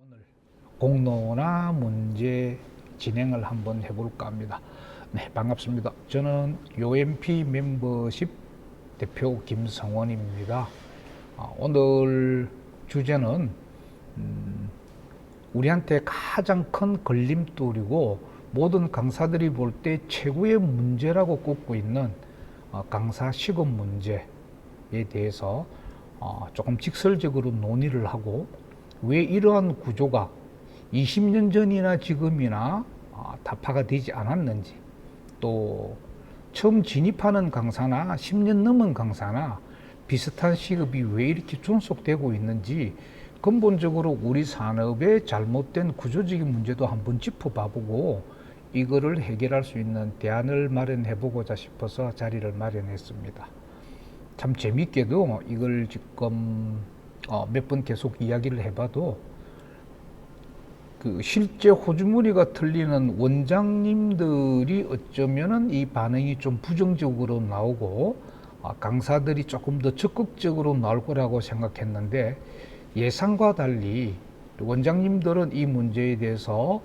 오늘 공론화 문제 진행을 한번 해볼까 합니다. 네, 반갑습니다. 저는 UMP 멤버십 대표 김성원입니다. 오늘 주제는 우리한테 가장 큰 걸림돌이고 모든 강사들이 볼 때 최고의 문제라고 꼽고 있는 강사 시급 문제에 대해서 조금 직설적으로 논의를 하고, 왜 이러한 구조가 20년 전이나 지금이나 타파가 되지 않았는지, 또 처음 진입하는 강사나 10년 넘은 강사나 비슷한 시급이 왜 이렇게 존속되고 있는지, 근본적으로 우리 산업의 잘못된 구조적인 문제도 한번 짚어봐보고 이거를 해결할 수 있는 대안을 마련해보고자 싶어서 자리를 마련했습니다. 참 재밌게도 이걸 지금 몇 번 계속 이야기를 해봐도 그 실제 호주머니가 틀리는 원장님들이 어쩌면은 이 반응이 좀 부정적으로 나오고 강사들이 조금 더 적극적으로 나올 거라고 생각했는데, 예상과 달리 원장님들은 이 문제에 대해서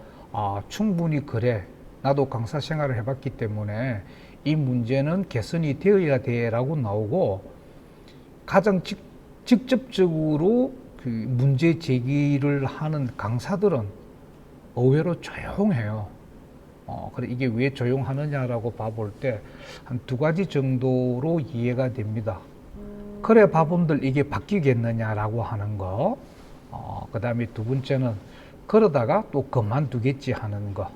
충분히 그래, 나도 강사 생활을 해봤기 때문에 이 문제는 개선이 되어야 돼 라고 나오고, 가장 직접적으로 그 문제 제기를 하는 강사들은 의외로 조용해요. 그래, 이게 왜 조용하느냐라고 봐볼 때 한 두 가지 정도로 이해가 됩니다. 그래 봐본들 이게 바뀌겠느냐라고 하는 거. 그 다음에 두 번째는 그러다가 또 그만두겠지 하는 거.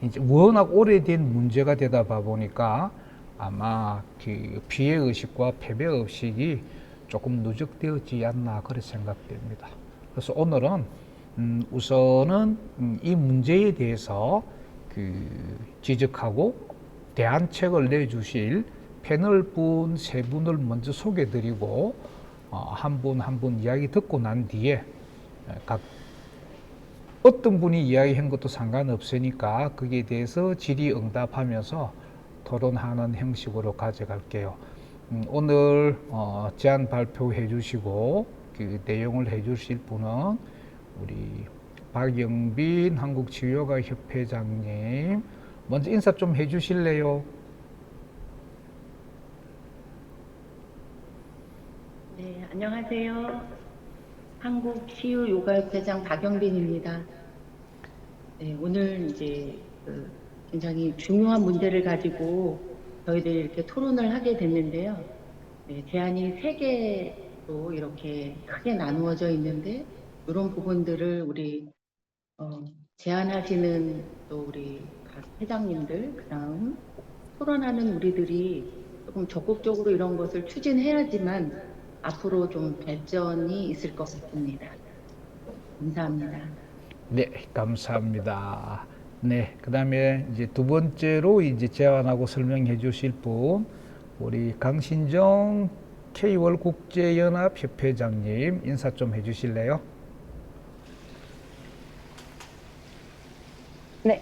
이제 워낙 오래된 문제가 되다 보니까 아마 그 피해 의식과 패배 의식이 조금 누적되었지 않나 그렇게 생각됩니다. 그래서 오늘은 우선은 이 문제에 대해서 그 지적하고 대안책을 내주실 패널 분 세 분을 먼저 소개드리고 한 분 한 분 이야기 듣고 난 뒤에 각 어떤 분이 이야기한 것도 상관없으니까 거기에 대해서 질의응답하면서 토론하는 형식으로 가져갈게요. 오늘 제안 발표해 주시고 그 내용을 해 주실 분은 우리 박영빈 한국치유요가협회장님, 먼저 인사 좀 해 주실래요? 네, 안녕하세요. 한국치유요가협회장 박영빈입니다. 네, 오늘 이제 굉장히 중요한 문제를 가지고 저희들이 이렇게 토론을 하게 됐는데요. 네, 대안이 세 개로 이렇게 크게 나누어져 있는데, 이런 부분들을 우리 제안하시는 또 우리 각 회장님들, 그다음 토론하는 우리들이 조금 적극적으로 이런 것을 추진해야지만 앞으로 좀 발전이 있을 것 같습니다. 감사합니다. 네, 감사합니다. 네, 그 다음에 이제 두 번째로 이제 제안하고 설명해 주실 분, 우리 강신정 K월 국제연합 협회장님, 인사 좀 해 주실래요? 네,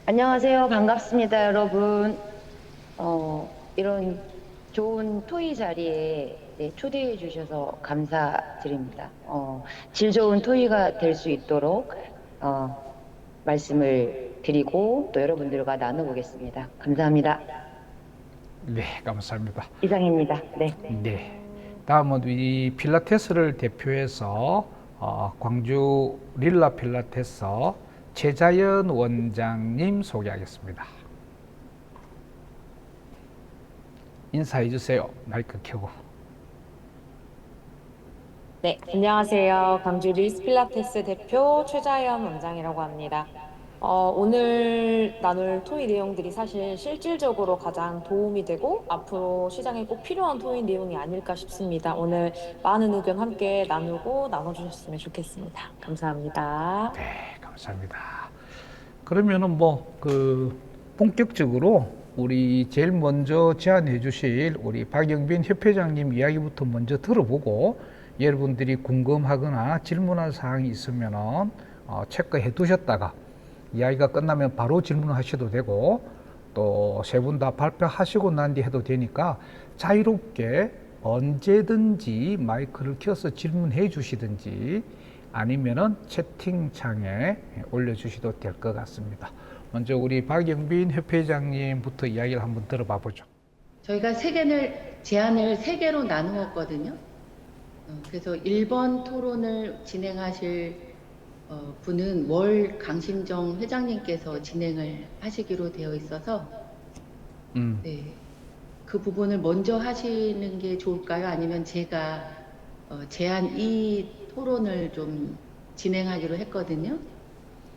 안녕하세요. 반갑습니다, 여러분. 이런 좋은 토의 자리에 초대해 주셔서 감사드립니다. 질 좋은 토의가 될 수 있도록 말씀을 드리고 또 여러분들과 나눠보겠습니다. 감사합니다. 네, 감사합니다. 이상입니다. 네. 네, 다음은 이 필라테스를 대표해서 광주 릴라 필라테스 최자연 원장님 소개하겠습니다. 인사해 주세요. 마이크 켜고. 네, 안녕하세요. 광주 릴스 필라테스 대표 최자연 원장이라고 합니다. 오늘 나눌 토의 내용들이 사실 실질적으로 가장 도움이 되고 앞으로 시장에 꼭 필요한 토의 내용이 아닐까 싶습니다. 오늘 많은 의견 함께 나누고 나눠주셨으면 좋겠습니다. 감사합니다. 네, 감사합니다. 그러면은 본격적으로 우리 제일 먼저 제안해 주실 우리 박영빈 협회장님 이야기부터 먼저 들어보고, 여러분들이 궁금하거나 질문할 사항이 있으면은 체크해 두셨다가 이야기가 끝나면 바로 질문하셔도 되고, 또 세 분 다 발표하시고 난 뒤 해도 되니까 자유롭게 언제든지 마이크를 켜서 질문해 주시든지 아니면은 채팅창에 올려주셔도 될 것 같습니다. 먼저 우리 박영빈 협회장님부터 이야기를 한번 들어봐 보죠. 저희가 제안을 세 개로 나누었거든요. 그래서 1번 토론을 진행하실 분은 월 강신정 회장님께서 진행을 하시기로 되어 있어서 네, 그 부분을 먼저 하시는 게 좋을까요? 아니면 제가 제안 2 토론을 좀 진행하기로 했거든요.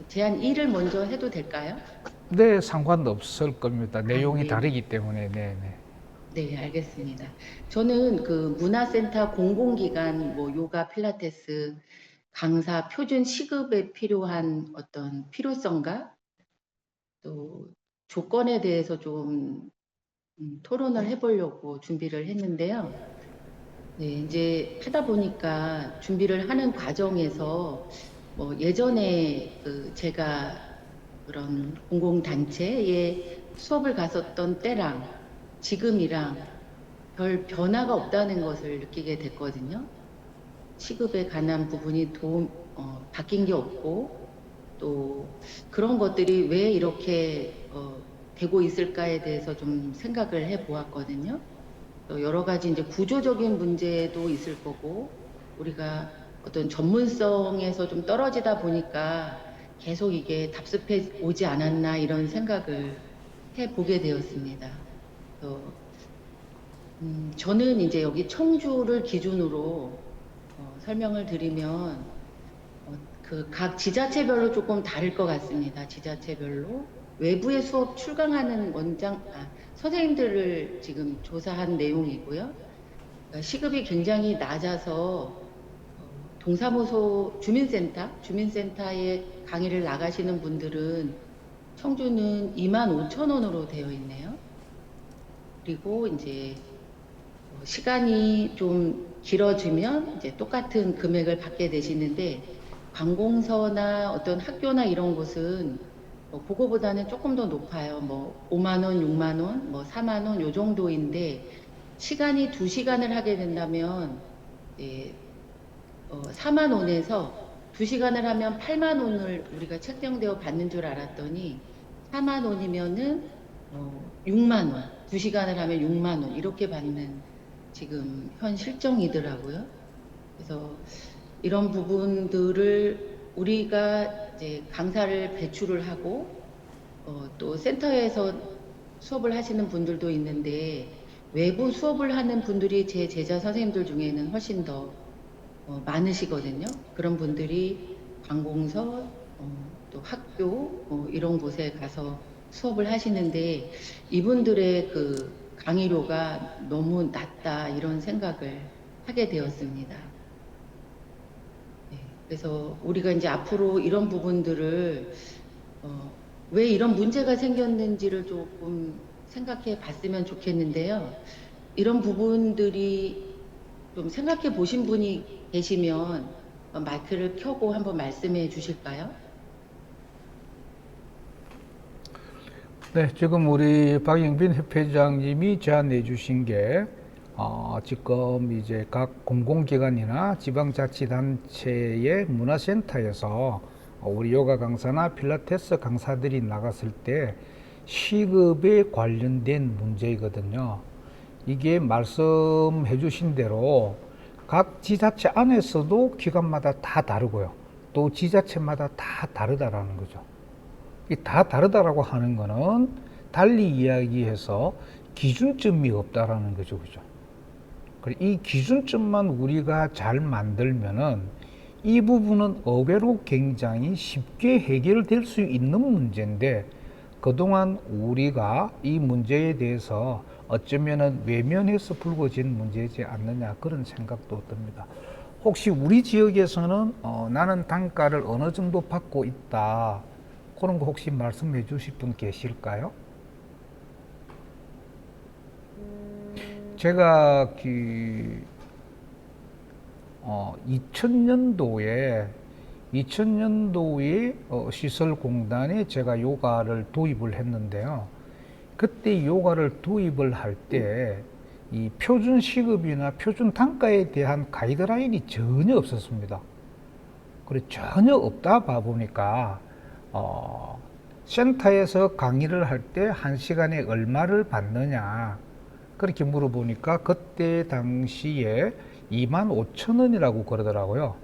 제안 2를 먼저 해도 될까요? 네, 상관없을 겁니다. 내용이 네. 다르기 때문에. 네, 네. 네, 알겠습니다. 저는 그 문화센터 공공기관 뭐 요가 필라테스 강사 표준 시급에 필요한 어떤 필요성과 또 조건에 대해서 좀 토론을 해보려고 준비를 했는데요. 네, 이제 하다 보니까 준비를 하는 과정에서 뭐 예전에 그 제가 그런 공공단체에 수업을 갔었던 때랑 지금이랑 별 변화가 없다는 것을 느끼게 됐거든요. 시급에 관한 부분이 바뀐 게 없고 또 그런 것들이 왜 이렇게 되고 있을까에 대해서 좀 생각을 해 보았거든요. 또 여러 가지 이제 구조적인 문제도 있을 거고 우리가 어떤 전문성에서 좀 떨어지다 보니까 계속 이게 답습해 오지 않았나 이런 생각을 해 보게 되었습니다. 그래서 저는 이제 여기 청주를 기준으로 설명을 드리면 그 각 지자체별로 조금 다를 것 같습니다. 지자체별로 외부의 수업 출강하는 선생님들을 지금 조사한 내용이고요. 그러니까 시급이 굉장히 낮아서 동사무소 주민센터에 강의를 나가시는 분들은 청주는 25,000원으로 되어 있네요. 그리고 이제 시간이 좀 길어지면 이제 똑같은 금액을 받게 되시는데 관공서나 어떤 학교나 이런 곳은 그거보다는 조금 더 높아요. 뭐 5만 원, 6만 원, 뭐 4만 원 요 정도인데 시간이 2시간을 하게 된다면 4만 원에서 2시간을 하면 8만 원을 우리가 책정되어 받는 줄 알았더니 4만 원이면은 6만 원, 2시간을 하면 6만 원 이렇게 받는 지금 현 실정이더라고요. 그래서 이런 부분들을 우리가 이제 강사를 배출을 하고 또 센터에서 수업을 하시는 분들도 있는데 외부 수업을 하는 분들이 제 제자 선생님들 중에는 훨씬 더 많으시거든요. 그런 분들이 관공서 또 학교 이런 곳에 가서 수업을 하시는데 이분들의 그 강의료가 너무 낮다 이런 생각을 하게 되었습니다. 네, 그래서 우리가 이제 앞으로 이런 부분들을 왜 이런 문제가 생겼는지를 조금 생각해 봤으면 좋겠는데요. 이런 부분들이 좀 생각해 보신 분이 계시면 마이크를 켜고 한번 말씀해 주실까요? 네, 지금 우리 박영빈 협회장님이 제안해 주신 게 지금 이제 각 공공기관이나 지방자치단체의 문화센터에서 우리 요가 강사나 필라테스 강사들이 나갔을 때 시급에 관련된 문제이거든요. 이게 말씀해 주신 대로 각 지자체 안에서도 기관마다 다 다르고요. 또 지자체마다 다 다르다라는 거죠. 이 다 다르다라고 하는 거는 달리 이야기해서 기준점이 없다라는 거죠. 그죠? 이 기준점만 우리가 잘 만들면은 이 부분은 의외로 굉장히 쉽게 해결될 수 있는 문제인데 그동안 우리가 이 문제에 대해서 어쩌면은 외면해서 불거진 문제이지 않느냐 그런 생각도 듭니다. 혹시 우리 지역에서는 나는 단가를 어느 정도 받고 있다 그런 거 혹시 말씀해 주실 분 계실까요? 제가 2000년도에 시설공단에 제가 요가를 도입을 했는데요. 그때 요가를 도입을 할 때 이 표준 시급이나 표준 단가에 대한 가이드라인이 전혀 없었습니다. 그리고 전혀 없다 봐 보니까 센터에서 강의를 할 때 한 시간에 얼마를 받느냐 그렇게 물어보니까 그때 당시에 25,000원이라고 그러더라고요.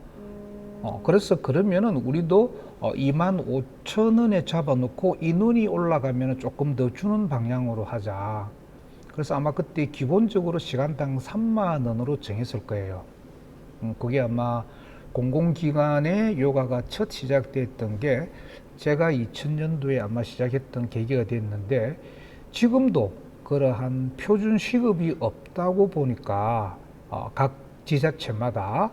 그래서 그러면은 우리도 25,000원에 잡아놓고 인원이 올라가면 조금 더 주는 방향으로 하자. 그래서 아마 그때 기본적으로 시간당 3만 원으로 정했을 거예요. 그게 아마 공공기관의 요가가 첫 시작됐던 게 제가 2000년도에 아마 시작했던 계기가 됐는데 지금도 그러한 표준 시급이 없다고 보니까 각 지자체마다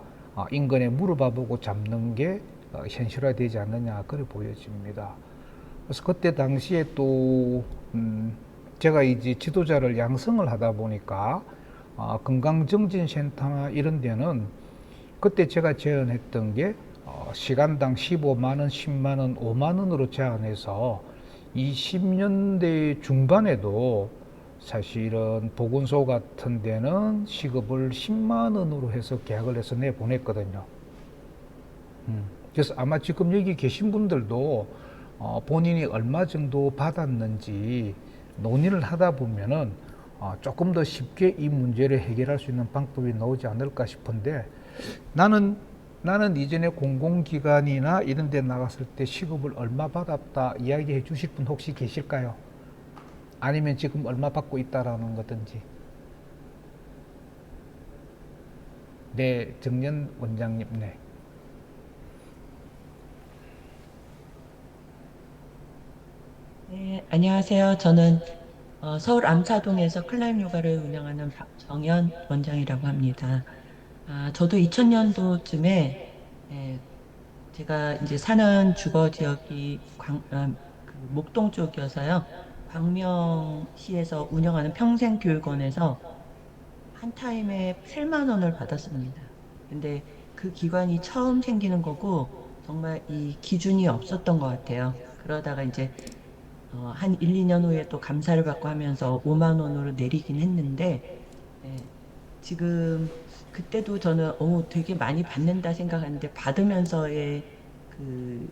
인근에 물어봐 보고 잡는 게 현실화되지 않느냐 그래 보여집니다. 그래서 그때 당시에 또 제가 이제 지도자를 양성을 하다 보니까 건강정진센터나 이런 데는 그때 제가 제안했던 게 시간당 15만 원, 10만 원, 5만 원으로 제안해서 20년대 중반에도 사실은 보건소 같은 데는 시급을 10만 원으로 해서 계약을 해서 내보냈거든요. 그래서 아마 지금 여기 계신 분들도 본인이 얼마 정도 받았는지 논의를 하다 보면은 조금 더 쉽게 이 문제를 해결할 수 있는 방법이 나오지 않을까 싶은데 나는 이전에 공공기관이나 이런 데 나갔을 때 시급을 얼마 받았다 이야기해 주실 분 혹시 계실까요? 아니면 지금 얼마 받고 있다라는 거든지. 네, 정연 원장님. 네. 네, 안녕하세요. 저는 서울 암사동에서 클라임 요가를 운영하는 정연 원장이라고 합니다. 저도 2000년도쯤에 제가 이제 사는 주거 지역이 그 목동 쪽이어서요. 광명시에서 운영하는 평생교육원에서 한 타임에 8만 원을 받았습니다. 근데 그 기관이 처음 생기는 거고 정말 이 기준이 없었던 것 같아요. 그러다가 이제 한 1, 2년 후에 또 감사를 받고 하면서 5만 원으로 내리긴 했는데 지금 그때도 저는 되게 많이 받는다 생각하는데 받으면서의 그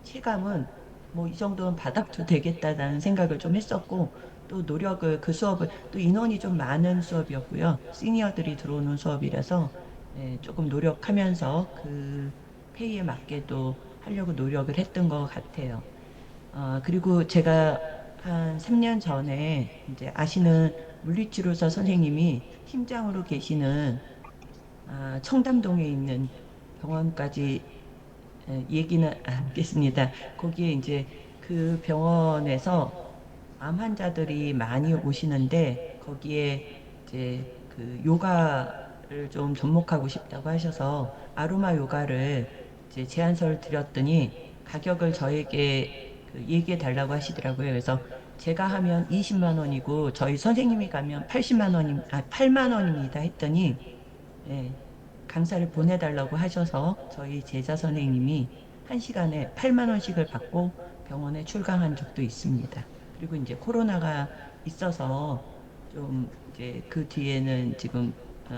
체감은 뭐 이 정도는 받아도 되겠다라는 생각을 좀 했었고 또 노력을 그 수업을 또 인원이 좀 많은 수업이었고요. 시니어들이 들어오는 수업이라서 조금 노력하면서 그 페이에 맞게 또 하려고 노력을 했던 것 같아요. 그리고 제가 한 3년 전에 이제 아시는 물리치료사 선생님이 팀장으로 계시는 청담동에 있는 병원까지 얘기는 하겠습니다. 거기에 이제 그 병원에서 암 환자들이 많이 오시는데 거기에 이제 그 요가를 좀 접목하고 싶다고 하셔서 아로마 요가를 이제 제안서를 드렸더니 가격을 저에게 얘기해 달라고 하시더라고요. 그래서 제가 하면 20만 원이고 저희 선생님이 가면 8만 원입니다 했더니 강사를 보내달라고 하셔서 저희 제자 선생님이 1시간에 8만 원씩을 받고 병원에 출강한 적도 있습니다. 그리고 이제 코로나가 있어서 좀 이제 그 뒤에는 지금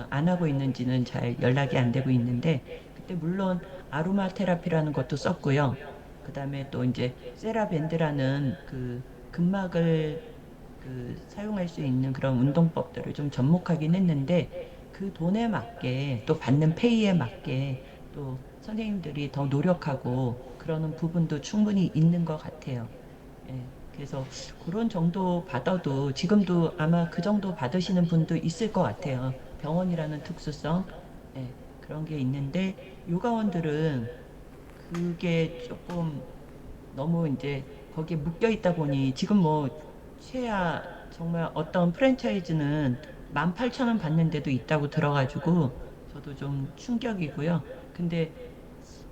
안 하고 있는지는 잘 연락이 안 되고 있는데 그때 물론 아로마 테라피라는 것도 썼고요. 그 다음에 또 이제 세라밴드라는 그 근막을 사용할 수 있는 그런 운동법들을 좀 접목하긴 했는데 그 돈에 맞게 또 받는 페이에 맞게 또 선생님들이 더 노력하고 그러는 부분도 충분히 있는 것 같아요. 그래서 그런 정도 받아도 지금도 아마 그 정도 받으시는 분도 있을 것 같아요. 병원이라는 특수성 그런 게 있는데 요가원들은 그게 조금 너무 이제 거기에 묶여 있다 보니 지금 뭐 최하 정말 어떤 프랜차이즈는 18,000원 받는 데도 있다고 들어가지고 저도 좀 충격이고요. 근데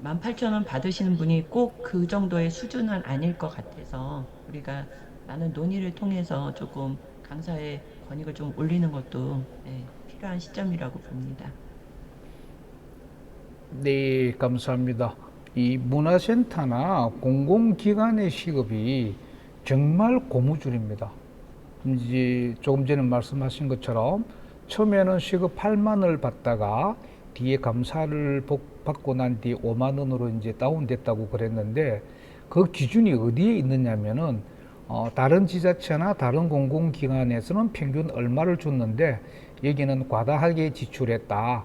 18,000원 받으시는 분이 꼭 그 정도의 수준은 아닐 것 같아서 우리가 많은 논의를 통해서 조금 강사의 권익을 좀 올리는 것도 필요한 시점이라고 봅니다. 네, 감사합니다. 이 문화센터나 공공기관의 시급이 정말 고무줄입니다. 이제 조금 전에 말씀하신 것처럼 처음에는 시급 8만 원을 받다가 뒤에 감사를 받고 난 뒤에 5만 원으로 이제 다운됐다고 그랬는데 그 기준이 어디에 있느냐면은 다른 지자체나 다른 공공기관에서는 평균 얼마를 줬는데 여기는 과다하게 지출했다.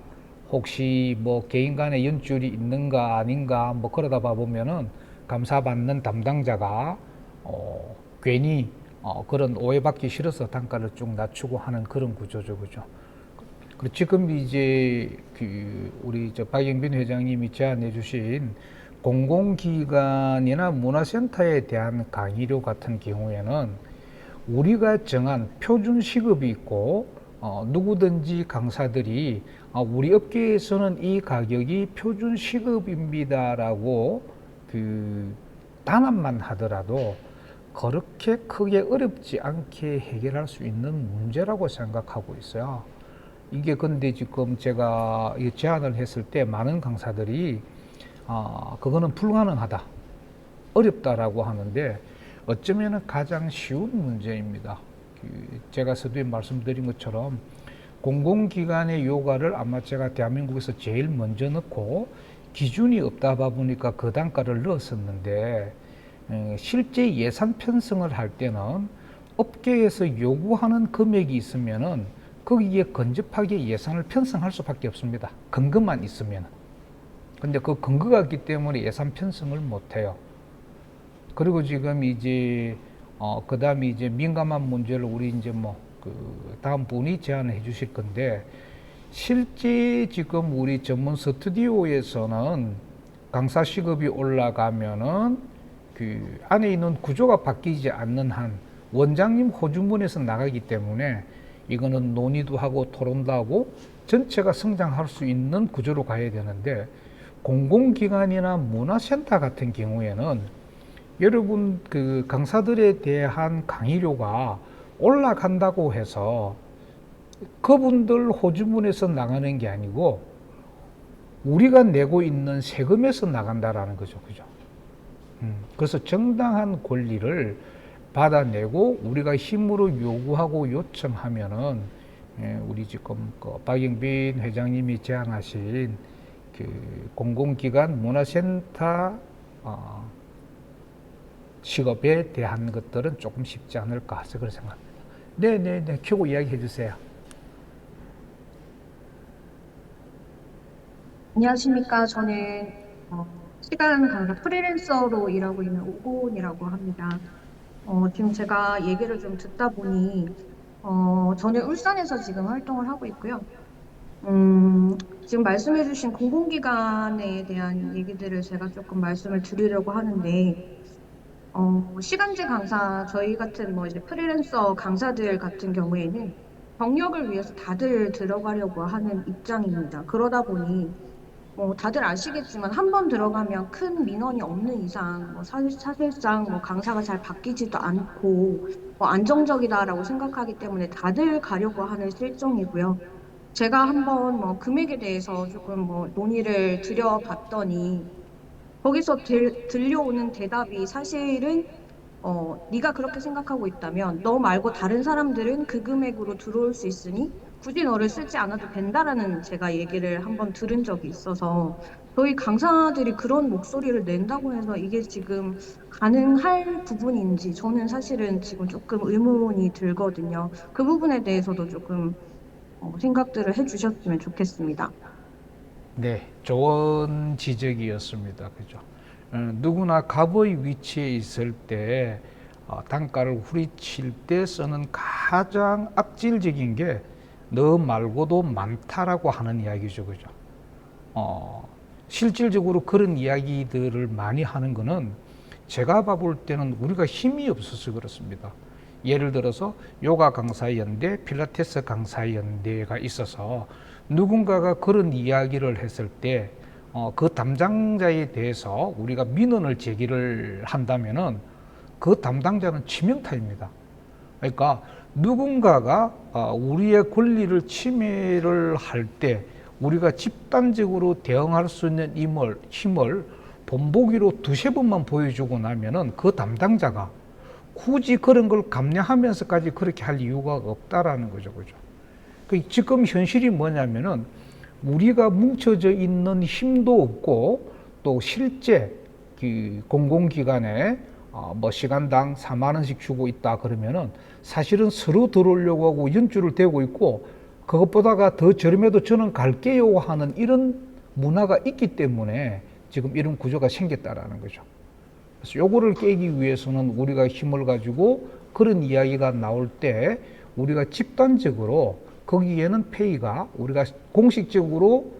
혹시 뭐 개인 간의 연줄이 있는가 아닌가 뭐 그러다 봐보면은 감사받는 담당자가 괜히 그런 오해받기 싫어서 단가를 쭉 낮추고 하는 그런 구조죠, 그죠? 그리고 지금 이제 우리 박영빈 회장님이 제안해주신 공공기관이나 문화센터에 대한 강의료 같은 경우에는 우리가 정한 표준 시급이 있고 누구든지 강사들이 우리 업계에서는 이 가격이 표준 시급입니다라고 단합만 하더라도 그렇게 크게 어렵지 않게 해결할 수 있는 문제라고 생각하고 있어요. 이게 근데 지금 제가 제안을 했을 때 많은 강사들이 그거는 불가능하다, 어렵다라고 하는데 어쩌면 가장 쉬운 문제입니다. 제가 서두에 말씀드린 것처럼 공공기관의 요가를 아마 제가 대한민국에서 제일 먼저 넣고 기준이 없다 보니까 그 단가를 넣었었는데 실제 예산 편성을 할 때는 업계에서 요구하는 금액이 있으면은 거기에 근접하게 예산을 편성할 수밖에 없습니다. 근거만 있으면. 근데 그 근거가 있기 때문에 예산 편성을 못 해요. 그리고 지금 이제 그 다음에 이제 민감한 문제를 우리 이제 다음 분이 제안해 주실 건데, 실제 지금 우리 전문 스튜디오에서는 강사 시급이 올라가면은 그 안에 있는 구조가 바뀌지 않는 한 원장님 호주문에서 나가기 때문에 이거는 논의도 하고 토론도 하고 전체가 성장할 수 있는 구조로 가야 되는데, 공공기관이나 문화센터 같은 경우에는 여러분 그 강사들에 대한 강의료가 올라간다고 해서 그분들 호주문에서 나가는 게 아니고 우리가 내고 있는 세금에서 나간다라는 거죠, 그죠? 그래서 정당한 권리를 받아내고 우리가 힘으로 요구하고 요청하면은 우리 지금 박영빈 회장님이 제안하신 그 공공기관 문화센터 직업에 대한 것들은 조금 쉽지 않을까 해서 그렇게 생각합니다. 네네네, 켜고 이야기해 주세요. 안녕하십니까. 저는 시간 강사 프리랜서로 일하고 있는 오곤이라고 합니다. 지금 제가 얘기를 좀 듣다 보니 저는 울산에서 지금 활동을 하고 있고요. 지금 말씀해주신 공공기관에 대한 얘기들을 제가 조금 말씀을 드리려고 하는데, 시간제 강사, 저희 같은 이제 프리랜서 강사들 같은 경우에는 경력을 위해서 다들 들어가려고 하는 입장입니다. 그러다 보니 다들 아시겠지만 한 번 들어가면 큰 민원이 없는 이상 사실상 강사가 잘 바뀌지도 않고 안정적이다라고 생각하기 때문에 다들 가려고 하는 실정이고요. 제가 한번 금액에 대해서 조금 논의를 드려봤더니 거기서 들려오는 대답이 사실은 네가 그렇게 생각하고 있다면 너 말고 다른 사람들은 그 금액으로 들어올 수 있으니 굳이 너를 쓰지 않아도 된다라는 제가 얘기를 한번 들은 적이 있어서, 저희 강사들이 그런 목소리를 낸다고 해서 이게 지금 가능할 부분인지 저는 사실은 지금 조금 의문이 들거든요. 그 부분에 대해서도 조금 생각들을 해주셨으면 좋겠습니다. 네, 좋은 지적이었습니다. 그죠? 누구나 갑의 위치에 있을 때 단가를 후리칠 때 쓰는 가장 악질적인 게 너 말고도 많다라고 하는 이야기죠, 그죠? 실질적으로 그런 이야기들을 많이 하는 거는 제가 봐볼 때는 우리가 힘이 없어서 그렇습니다. 예를 들어서 요가 강사연대, 필라테스 강사연대가 있어서 누군가가 그런 이야기를 했을 때 그 담당자에 대해서 우리가 민원을 제기를 한다면은 그 담당자는 치명타입니다. 그러니까 누군가가 우리의 권리를 침해를 할 때 우리가 집단적으로 대응할 수 있는 힘을 본보기로 두세 번만 보여주고 나면은 그 담당자가 굳이 그런 걸 감내하면서까지 그렇게 할 이유가 없다라는 거죠, 그죠? 지금 현실이 뭐냐면은 우리가 뭉쳐져 있는 힘도 없고 또 실제 그 공공기관에 뭐 시간당 4만 원씩 주고 있다 그러면은 사실은 서로 들어오려고 하고 연줄을 대고 있고 그것보다가 더 저렴해도 저는 갈게요 하는 이런 문화가 있기 때문에 지금 이런 구조가 생겼다라는 거죠. 그래서 요거를 깨기 위해서는 우리가 힘을 가지고 그런 이야기가 나올 때 우리가 집단적으로 거기에는 페이가 우리가 공식적으로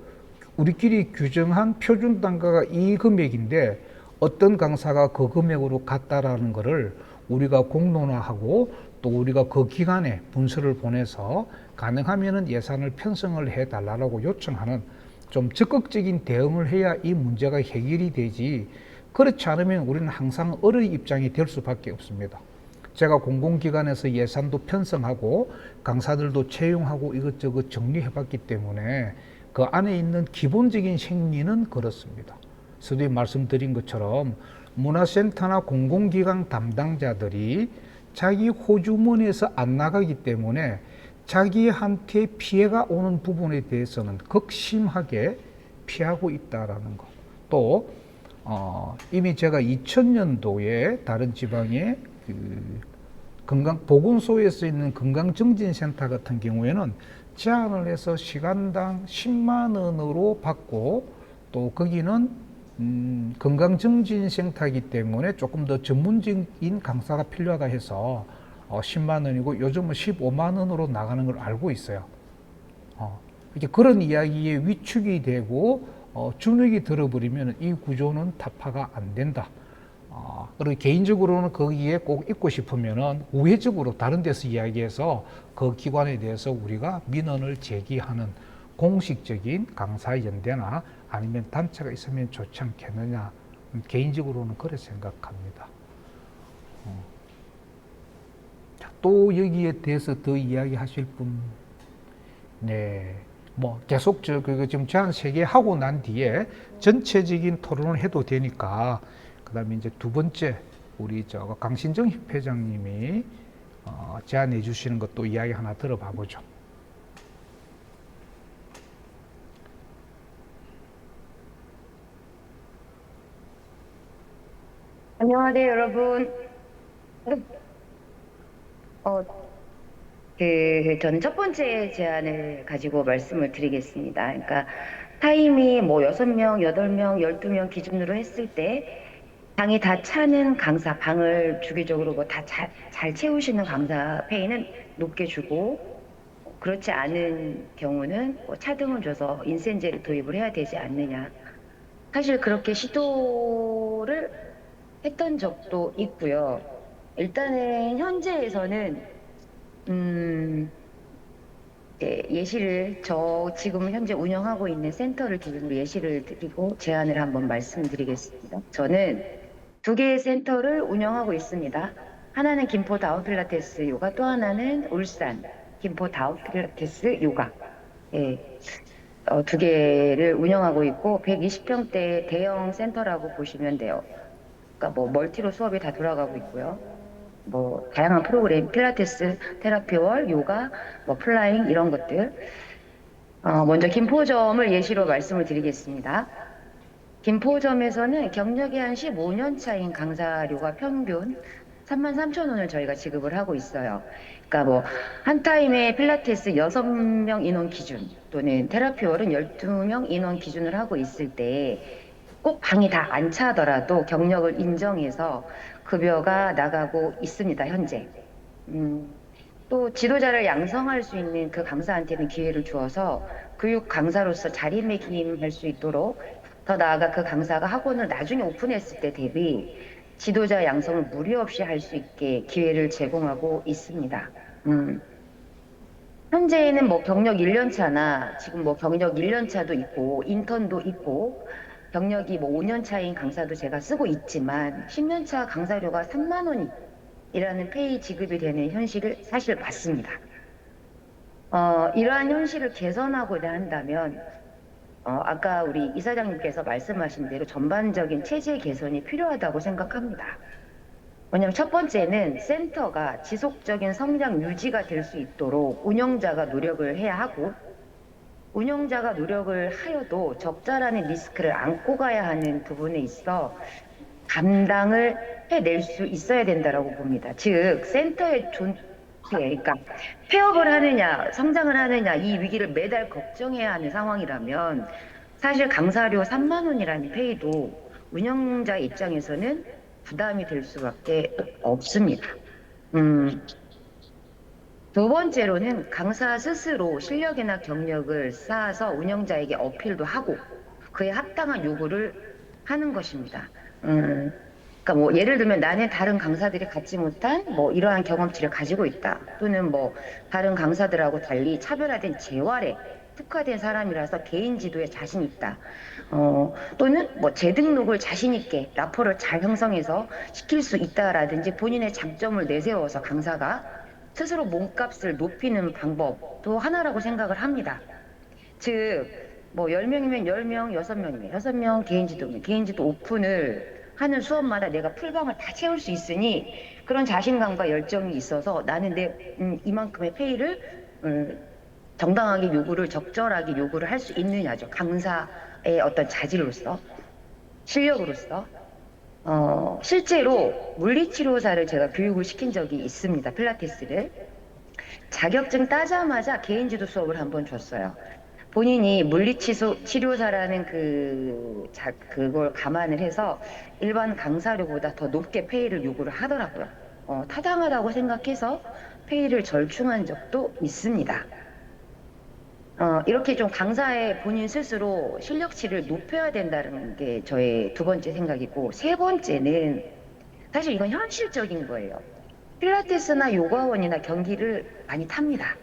우리끼리 규정한 표준 단가가 이 금액인데 어떤 강사가 그 금액으로 갔다라는 것을 우리가 공론화하고 또 우리가 그 기간에 문서를 보내서 가능하면은 예산을 편성을 해 달라고 요청하는 좀 적극적인 대응을 해야 이 문제가 해결이 되지, 그렇지 않으면 우리는 항상 어려운 입장이 될 수밖에 없습니다. 제가 공공기관에서 예산도 편성하고 강사들도 채용하고 이것저것 정리해 봤기 때문에 그 안에 있는 기본적인 생리는 그렇습니다. 서두에 말씀드린 것처럼 문화센터나 공공기관 담당자들이 자기 호주머니에서 안 나가기 때문에 자기한테 피해가 오는 부분에 대해서는 극심하게 피하고 있다라는 것. 또 이미 제가 2000년도에 다른 지방에 보건소에 써 있는 건강증진센터 같은 경우에는 제안을 해서 시간당 10만 원으로 받고 또 거기는 건강증진센터이기 때문에 조금 더 전문적인 강사가 필요하다 해서 10만 원이고 요즘은 15만 원으로 나가는 걸 알고 있어요. 이렇게 그런 이야기에 위축이 되고 주눅이 들어버리면 이 구조는 타파가 안 된다. 그리고 개인적으로는 거기에 꼭 있고 싶으면은 우회적으로 다른 데서 이야기해서 그 기관에 대해서 우리가 민원을 제기하는 공식적인 강사연대나 아니면 단체가 있으면 좋지 않겠느냐. 개인적으로는 그렇게 생각합니다. 또 여기에 대해서 더 이야기하실 분? 네. 뭐 계속 그거 지금 제안 3개 하고 난 뒤에 전체적인 토론을 해도 되니까 그다음에 이제 두 번째 우리 강신정 협회장님이 제안해 주시는 것도 이야기 하나 들어봐 보죠. 안녕하세요, 여러분. 전 첫 번째 제안을 가지고 말씀을 드리겠습니다. 그러니까 타임이 뭐 6명, 8명, 12명 기준으로 했을 때 방이 다 차는 강사, 방을 주기적으로 뭐 다 잘 채우시는 강사 페이는 높게 주고, 그렇지 않은 경우는 뭐 차등을 줘서 인센제를 도입을 해야 되지 않느냐. 사실 그렇게 시도를 했던 적도 있고요. 일단은 현재에서는 예시를 지금 현재 운영하고 있는 센터를 기준으로 예시를 드리고 제안을 한번 말씀드리겠습니다. 저는 2개의 센터를 운영하고 있습니다. 하나는 김포 다운 필라테스 요가, 또 하나는 울산 김포 다운 필라테스 요가. 2개를 운영하고 있고 120평대 대형 센터라고 보시면 돼요. 그러니까 뭐 멀티로 수업이 다 돌아가고 있고요. 뭐 다양한 프로그램, 필라테스, 테라피월, 요가, 뭐 플라잉 이런 것들. 먼저 김포점을 예시로 말씀을 드리겠습니다. 김포점에서는 경력이 한 15년 차인 강사료가 평균 33,000원을 저희가 지급을 하고 있어요. 그러니까 뭐 한 타임에 필라테스 6명 인원 기준 또는 테라피월은 12명 인원 기준을 하고 있을 때 꼭 방이 다 안 차더라도 경력을 인정해서 급여가 나가고 있습니다, 현재. 또 지도자를 양성할 수 있는 그 강사한테는 기회를 주어서 교육 강사로서 자리매김할 수 있도록, 더 나아가 그 강사가 학원을 나중에 오픈했을 때 대비 지도자 양성을 무리 없이 할 수 있게 기회를 제공하고 있습니다. 현재는 뭐 경력 1년 차나 지금 뭐 경력 1년 차도 있고 인턴도 있고 경력이 뭐 5년 차인 강사도 제가 쓰고 있지만 10년 차 강사료가 3만 원이라는 페이 지급이 되는 현실을 사실 맞습니다. 이러한 현실을 개선하고자 한다면 아까 우리 이사장님께서 말씀하신 대로 전반적인 체제 개선이 필요하다고 생각합니다. 왜냐하면 첫 번째는 센터가 지속적인 성장 유지가 될 수 있도록 운영자가 노력을 해야 하고, 운영자가 노력을 하여도 적자라는 리스크를 안고 가야 하는 부분에 있어 감당을 해낼 수 있어야 된다라고 봅니다. 즉 센터의 존재, 그러니까 폐업을 하느냐 성장을 하느냐 이 위기를 매달 걱정해야 하는 상황이라면 사실 강사료 3만 원이라는 페이도 운영자 입장에서는 부담이 될 수밖에 없습니다. 두 번째로는 강사 스스로 실력이나 경력을 쌓아서 운영자에게 어필도 하고 그에 합당한 요구를 하는 것입니다. 그러니까 뭐 예를 들면 나는 다른 강사들이 갖지 못한 뭐 이러한 경험치를 가지고 있다. 또는 뭐 다른 강사들하고 달리 차별화된 재활에 특화된 사람이라서 개인 지도에 자신 있다. 또는 뭐 재등록을 자신 있게 라포를 잘 형성해서 시킬 수 있다라든지 본인의 장점을 내세워서 강사가 스스로 몸값을 높이는 방법도 하나라고 생각을 합니다. 즉, 뭐 10명이면 10명, 6명이면 6명 개인지도면 개인지도 오픈을 하는 수업마다 내가 풀방을 다 채울 수 있으니 그런 자신감과 열정이 있어서 나는 이만큼의 페이를 정당하게 요구를 적절하게 요구를 할 수 있느냐죠. 강사의 어떤 자질로서 실력으로서 실제로 물리치료사를 제가 교육을 시킨 적이 있습니다. 필라테스를. 자격증 따자마자 개인지도 수업을 한번 줬어요. 본인이 물리치료사라는 그걸 감안을 해서 일반 강사료보다 더 높게 페이를 요구를 하더라고요. 타당하다고 생각해서 페이를 절충한 적도 있습니다. 이렇게 좀 강사의 본인 스스로 실력치를 높여야 된다는 게 저의 두 번째 생각이고, 세 번째는 사실 이건 현실적인 거예요. 필라테스나 요가원이나 경기를 많이 탑니다.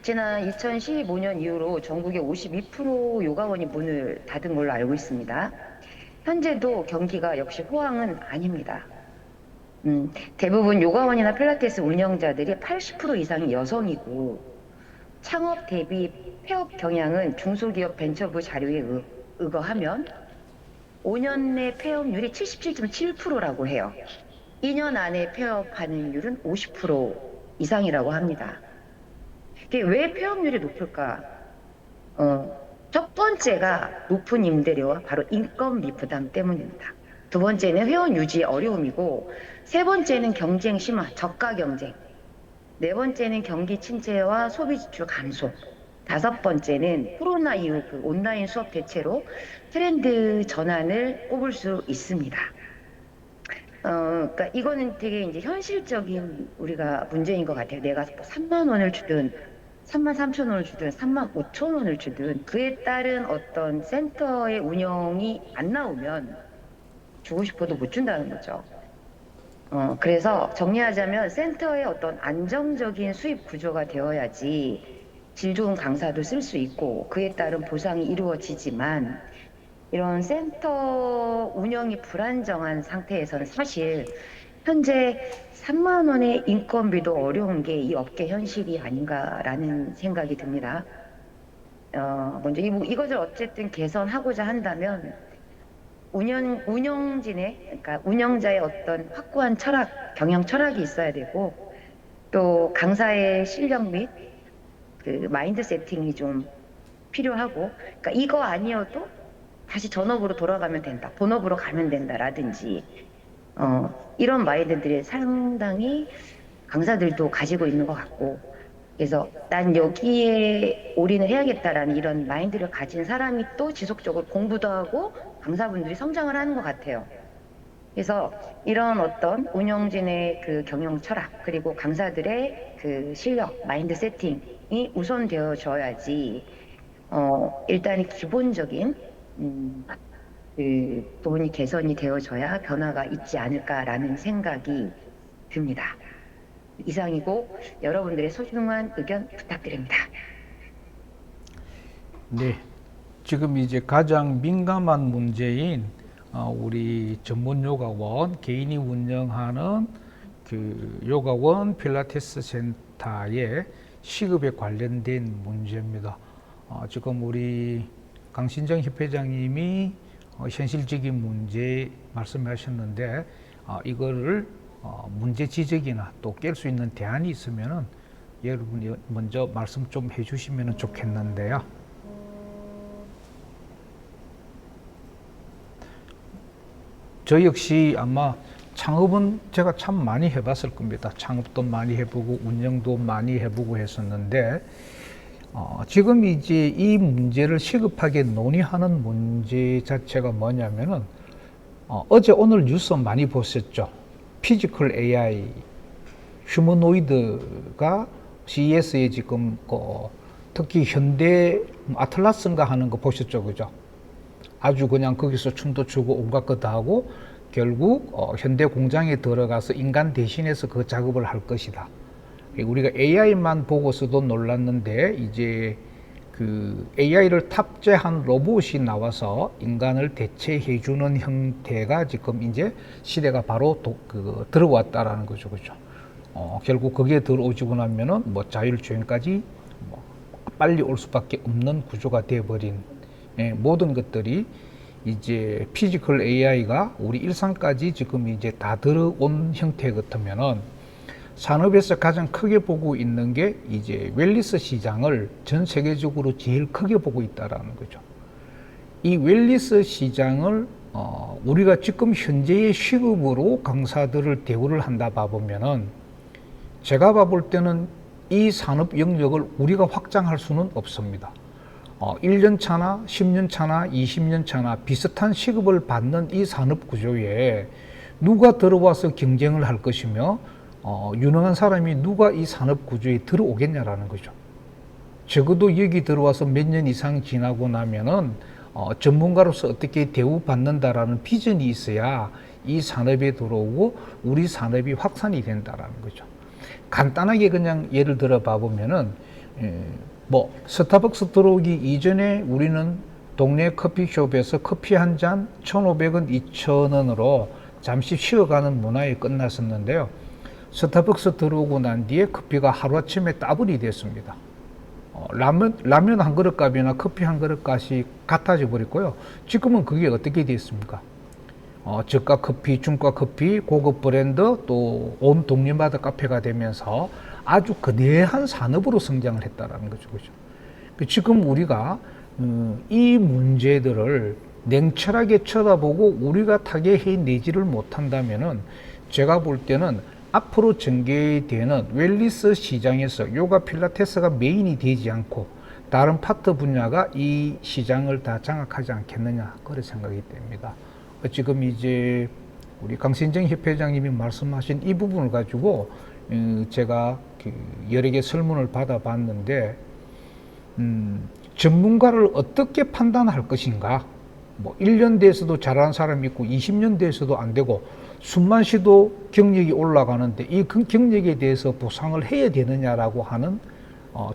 지난 2015년 이후로 전국에 52% 요가원이 문을 닫은 걸로 알고 있습니다. 현재도 경기가 역시 호황은 아닙니다. 대부분 요가원이나 필라테스 운영자들이 80% 이상이 여성이고, 창업 대비 폐업 경향은 중소기업 벤처부 자료에 의거하면 5년 내 폐업률이 77.7%라고 해요. 2년 안에 폐업하는 율은 50% 이상이라고 합니다. 이게 왜 폐업률이 높을까? 첫 번째가 높은 임대료와 바로 인건비 부담 때문입니다. 두 번째는 회원 유지 어려움이고, 세 번째는 경쟁 심화, 저가 경쟁. 네 번째는 경기 침체와 소비 지출 감소. 다섯 번째는 코로나 이후 그 온라인 수업 대체로 트렌드 전환을 꼽을 수 있습니다. 그러니까 이거는 되게 이제 현실적인 우리가 문제인 것 같아요. 내가 뭐 3만 원을 주든 3만 3천 원을 주든 3만 5천 원을 주든 그에 따른 어떤 센터의 운영이 안 나오면 주고 싶어도 못 준다는 거죠. 그래서 정리하자면 센터의 어떤 안정적인 수입 구조가 되어야지 질 좋은 강사도 쓸 수 있고 그에 따른 보상이 이루어지지만, 이런 센터 운영이 불안정한 상태에서는 사실 현재 3만 원의 인건비도 어려운 게 이 업계 현실이 아닌가라는 생각이 듭니다. 먼저 이것을 어쨌든 개선하고자 한다면 운영진의, 그러니까 운영자의 어떤 확고한 철학, 경영 철학이 있어야 되고, 또 강사의 실력 및 그 마인드 세팅이 좀 필요하고, 그러니까 이거 아니어도 다시 전업으로 돌아가면 된다, 본업으로 가면 된다라든지, 이런 마인드들이 상당히 강사들도 가지고 있는 것 같고, 그래서 난 여기에 올인을 해야겠다라는 이런 마인드를 가진 사람이 또 지속적으로 공부도 하고 강사분들이 성장을 하는 것 같아요. 그래서 이런 어떤 운영진의 그 경영 철학, 그리고 강사들의 그 실력, 마인드 세팅이 우선되어져야지 일단 기본적인 그 부분이 개선이 되어져야 변화가 있지 않을까라는 생각이 듭니다. 이상이고 여러분들의 소중한 의견 부탁드립니다. 네, 지금 이제 가장 민감한 문제인 우리 전문 요가원 개인이 운영하는 그 요가원 필라테스 센터의 시급에 관련된 문제입니다. 지금 우리 강신정 협회장님이 현실적인 문제 말씀하셨는데, 이거를 문제 지적이나 또 깰 수 있는 대안이 있으면은 여러분이 먼저 말씀 좀 해주시면 좋겠는데요. 저 역시 아마 창업은 제가 참 많이 해봤을 겁니다. 창업도 많이 해보고 운영도 많이 해보고 했었는데 지금 이제 이 문제를 시급하게 논의하는 문제 자체가 뭐냐면은 어제 오늘 뉴스 많이 보셨죠? 피지컬 AI, 휴머노이드가 CES에 지금 특히 현대 아틀라스인가 하는 거 보셨죠, 그죠? 아주 그냥 거기서 춤도 추고 온갖 거 다 하고 결국 현대 공장에 들어가서 인간 대신해서 그 작업을 할 것이다. 우리가 AI만 보고서도 놀랐는데 이제 그 AI를 탑재한 로봇이 나와서 인간을 대체해주는 형태가 지금 이제 시대가 바로 들어왔다라는 거죠, 그죠? 결국 거기에 들어오지고 나면은 뭐 자율주행까지 뭐 빨리 올 수밖에 없는 구조가 되어버린 모든 것들이 이제 피지컬 AI가 우리 일상까지 지금 이제 다 들어온 형태 같으면은 산업에서 가장 크게 보고 있는 게 이제 웰니스 시장을 전 세계적으로 제일 크게 보고 있다라는 거죠. 이 웰니스 시장을 우리가 지금 현재의 시급으로 강사들을 대우를 한다 봐보면은 제가 봐볼 때는 이 산업 영역을 우리가 확장할 수는 없습니다. 1년 차나 10년 차나 20년 차나 비슷한 시급을 받는 이 산업 구조에 누가 들어와서 경쟁을 할 것이며 유능한 사람이 누가 이 산업 구조에 들어오겠냐라는 거죠. 적어도 여기 들어와서 몇 년 이상 지나고 나면은 전문가로서 어떻게 대우받는다라는 비전이 있어야 이 산업에 들어오고 우리 산업이 확산이 된다라는 거죠. 간단하게 그냥 예를 들어 봐보면은 뭐 스타벅스 들어오기 이전에 우리는 동네 커피숍에서 커피 한 잔 1,500원, 2,000원으로 잠시 쉬어가는 문화에 끝났었는데요. 스타벅스 들어오고 난 뒤에 커피가 하루아침에 따블이 됐습니다. 라면 한 그릇 값이나 커피 한 그릇 값이 같아져 버렸고요. 지금은 그게 어떻게 됐습니까? 저가 커피, 중가 커피, 고급 브랜드, 또 온 동네마다 카페가 되면서 아주 거대한 산업으로 성장을 했다라는 거죠. 그죠? 지금 우리가 이 문제들을 냉철하게 쳐다보고 우리가 타개해 내지를 못한다면은 제가 볼 때는 앞으로 전개되는 웰니스 시장에서 요가 필라테스가 메인이 되지 않고 다른 파트 분야가 이 시장을 다 장악하지 않겠느냐 그런 생각이 됩니다. 지금 이제 우리 강신정 협회장님이 말씀하신 이 부분을 가지고 제가 여러 개 설문을 받아봤는데 전문가를 어떻게 판단할 것인가, 뭐 1년 돼서도 잘하는 사람이 있고 20년 돼서도 안 되고 숨만 쉬도 경력이 올라가는데 이 경력에 대해서 보상을 해야 되느냐라고 하는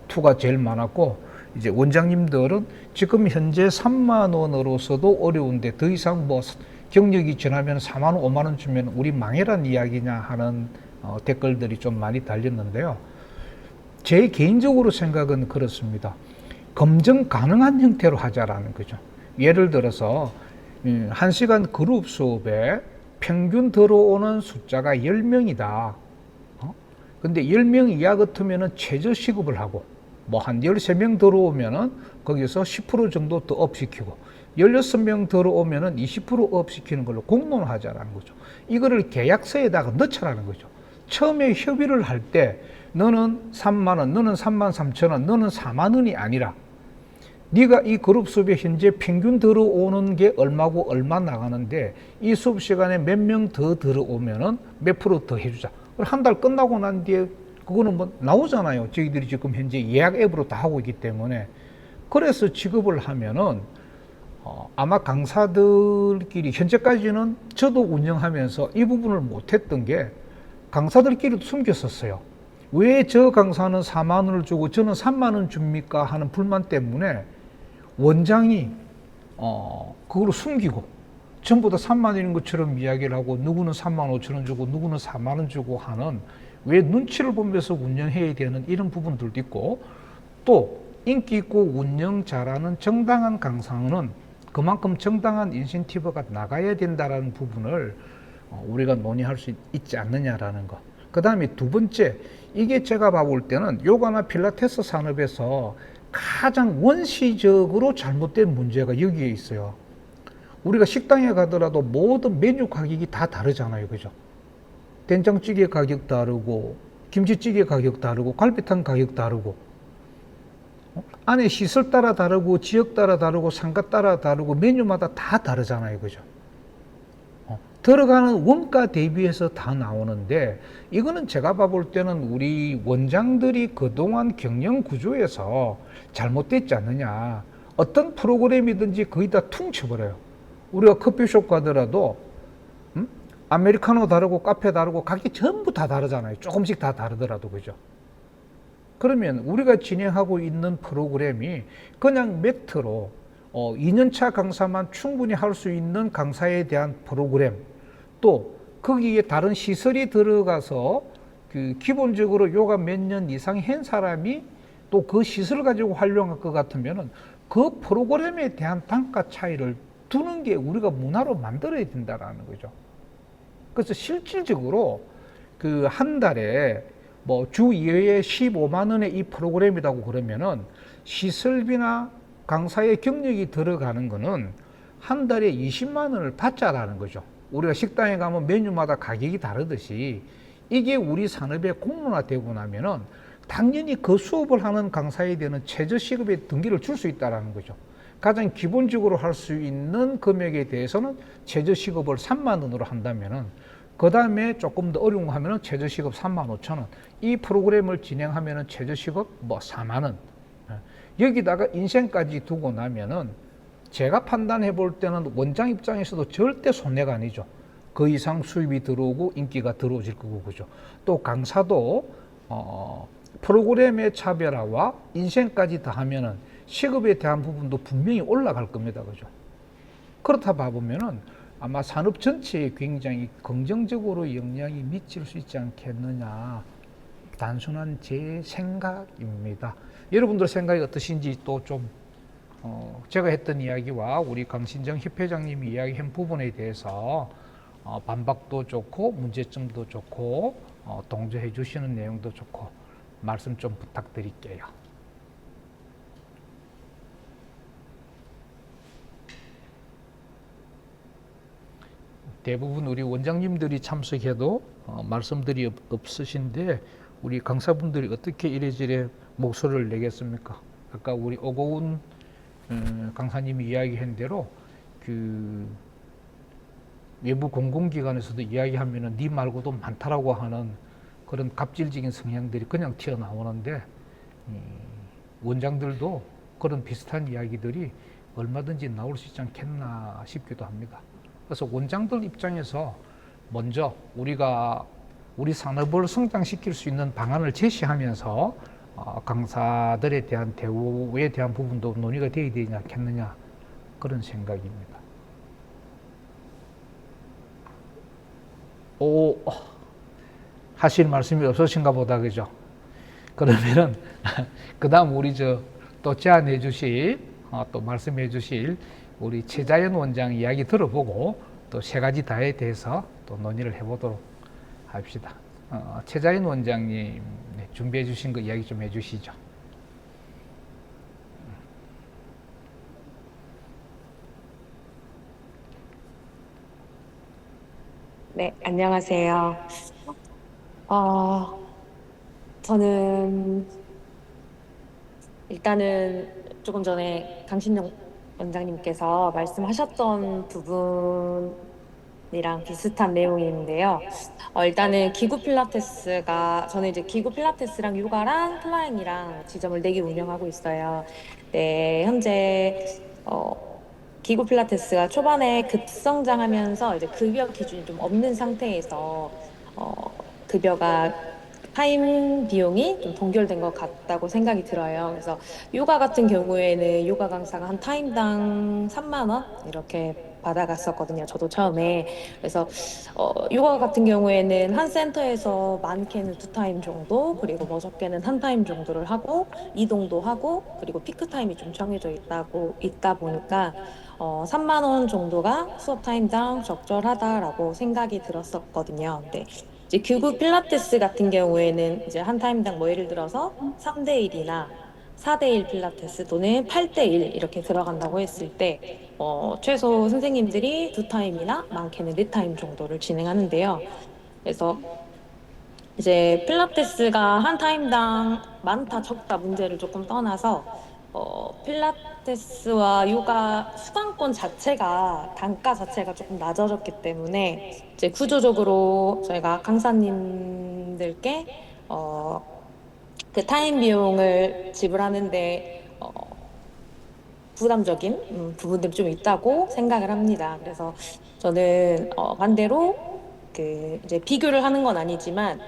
투가 제일 많았고, 이제 원장님들은 지금 현재 3만 원으로서도 어려운데 더 이상 뭐 경력이 지나면 4만 원, 5만 원 주면 우리 망해란 이야기냐 하는 댓글들이 좀 많이 달렸는데요. 제 개인적으로 생각은 그렇습니다. 검증 가능한 형태로 하자라는 거죠. 예를 들어서 1시간 그룹 수업에 평균 들어오는 숫자가 10명이다. 근데 10명 이하 같으면은 최저 시급을 하고, 뭐 한 13명 들어오면은 거기서 10% 정도 더 업시키고, 16명 들어오면은 20% 업시키는 걸로 공론을 하자라는 거죠. 이거를 계약서에다가 넣자라는 거죠. 처음에 협의를 할 때 너는 3만 원, 너는 3만 3천 원, 너는 4만 원이 아니라 네가 이 그룹 수업에 현재 평균 들어오는 게 얼마고 얼마 나가는데 이 수업 시간에 몇 명 더 들어오면은 몇 프로 더 해주자. 한 달 끝나고 난 뒤에 그거는 뭐 나오잖아요. 저희들이 지금 현재 예약 앱으로 다 하고 있기 때문에. 그래서 지급을 하면은 아마 강사들끼리 현재까지는 저도 운영하면서 이 부분을 못했던 게 강사들끼리도 숨겼었어요. 왜 저 강사는 4만 원을 주고 저는 3만 원 줍니까 하는 불만 때문에 원장이 그걸 숨기고 전부 다 3만 원인 것처럼 이야기를 하고, 누구는 3만 5천 원 주고 누구는 4만 원 주고 하는, 왜 눈치를 보면서 운영해야 되는 이런 부분들도 있고, 또 인기 있고 운영 잘하는 정당한 강사는 그만큼 정당한 인센티브가 나가야 된다라는 부분을 우리가 논의할 수 있지 않느냐라는 것. 그 다음에 두 번째, 이게 제가 봐볼 때는 요가나 필라테스 산업에서 가장 원시적으로 잘못된 문제가 여기에 있어요. 우리가 식당에 가더라도 모든 메뉴 가격이 다 다르잖아요. 그죠? 된장찌개 가격 다르고, 김치찌개 가격 다르고, 갈비탕 가격 다르고, 안에 시설 따라 다르고, 지역 따라 다르고, 상가 따라 다르고, 메뉴마다 다 다르잖아요. 그죠? 들어가는 원가 대비해서 다 나오는데, 이거는 제가 봐볼 때는 우리 원장들이 그동안 경영 구조에서 잘못됐지 않느냐. 어떤 프로그램이든지 거의 다 퉁쳐버려요. 우리가 커피숍 가더라도 아메리카노 다르고 카페 다르고 가격이 전부 다 다르잖아요. 조금씩 다 다르더라도. 그죠? 그러면 우리가 진행하고 있는 프로그램이 그냥 매트로 2년차 강사만 충분히 할 수 있는 강사에 대한 프로그램, 또 거기에 다른 시설이 들어가서 그 기본적으로 요가 몇 년 이상 한 사람이 또 그 시설을 가지고 활용할 것 같으면은 그 프로그램에 대한 단가 차이를 두는 게 우리가 문화로 만들어야 된다라는 거죠. 그래서 실질적으로 그 한 달에 뭐 주 2회에 15만 원의 이 프로그램이라고 그러면은 시설비나 강사의 경력이 들어가는 거는 한 달에 20만 원을 받자라는 거죠. 우리가 식당에 가면 메뉴마다 가격이 다르듯이 이게 우리 산업의 공론화되고 나면은 당연히 그 수업을 하는 강사에 대한 최저시급의 등기를 줄 수 있다는 거죠. 가장 기본적으로 할 수 있는 금액에 대해서는 최저시급을 3만 원으로 한다면은 그 다음에 조금 더 어려운 거 하면은 최저시급 3만 5천 원. 이 프로그램을 진행하면은 최저시급 뭐 4만 원. 여기다가 인센까지 두고 나면은 제가 판단해 볼 때는 원장 입장에서도 절대 손해가 아니죠. 그 이상 수입이 들어오고 인기가 들어오질 거고, 그죠. 또 강사도 프로그램의 차별화와 인센까지 다 하면은 시급에 대한 부분도 분명히 올라갈 겁니다. 그죠. 그렇다 봐보면은 아마 산업 전체에 굉장히 긍정적으로 영향이 미칠 수 있지 않겠느냐. 단순한 제 생각입니다. 여러분들 생각이 어떠신지 또 좀 제가 했던 이야기와 우리 강신정 협회장님이 이야기한 부분에 대해서 반박도 좋고 문제점도 좋고 동조해 주시는 내용도 좋고 말씀 좀 부탁드릴게요. 대부분 우리 원장님들이 참석해도 말씀들이 없으신데 우리 강사분들이 어떻게 이래저래 목소리를 내겠습니까? 아까 우리 오고운 강사님이 이야기한 대로 그 외부 공공기관에서도 이야기하면은 니 말고도 많다라고 하는 그런 갑질적인 성향들이 그냥 튀어나오는데 원장들도 그런 비슷한 이야기들이 얼마든지 나올 수 있지 않겠나 싶기도 합니다. 그래서 원장들 입장에서 먼저 우리가 우리 산업을 성장시킬 수 있는 방안을 제시하면서 강사들에 대한 대우에 대한 부분도 논의가 되어야 되지 않겠느냐 그런 생각입니다. 오, 하실 말씀이 없으신가 보다, 그죠? 그러면은 그 다음 우리 또 제안해 주실 또 말씀해 주실 우리 최자연 원장 이야기 들어보고 또 세 가지 다에 대해서 또 논의를 해보도록 합시다. 최자연 원장님 준비해 주신 거 이야기 좀 해주시죠. 네, 안녕하세요. 저는 일단은 조금 전에 강신영 원장님께서 말씀하셨던 부분이랑 비슷한 내용인데요. 일단은 기구 필라테스가 저는 이제 기구 필라테스랑 요가랑 플라잉이랑 지점을 4개 운영하고 있어요. 네, 현재 기구 필라테스가 초반에 급성장하면서 이제 급여 기준이 좀 없는 상태에서 급여가 타임 비용이 좀 동결된 것 같다고 생각이 들어요. 그래서 요가 같은 경우에는 요가 강사가 한 타임당 3만 원 이렇게 받아갔었거든요. 저도 처음에. 그래서 요가 같은 경우에는 한 센터에서 많게는 2타임 정도, 그리고 뭐 적게는 1타임 정도를 하고 이동도 하고, 그리고 피크 타임이 좀 정해져 있다 보니까 3만 원 정도가 수업 타임당 적절하다라고 생각이 들었었거든요. 근데 이제 기구 필라테스 같은 경우에는 이제 한 타임당 뭐 예를 들어서 3대 1이나 4대1 필라테스 또는 8대1 이렇게 들어간다고 했을 때 최소 선생님들이 2타임이나 많게는 4타임 정도를 진행하는데요. 그래서 이제 필라테스가 한 타임당 많다 적다 문제를 조금 떠나서 필라테스와 요가 수강권 자체가 단가 자체가 조금 낮아졌기 때문에 이제 구조적으로 저희가 강사님들께 그 타임 비용을 지불하는데 부담적인 부분들이 좀 있다고 생각을 합니다. 그래서 저는 반대로 그 이제 비교를 하는 건 아니지만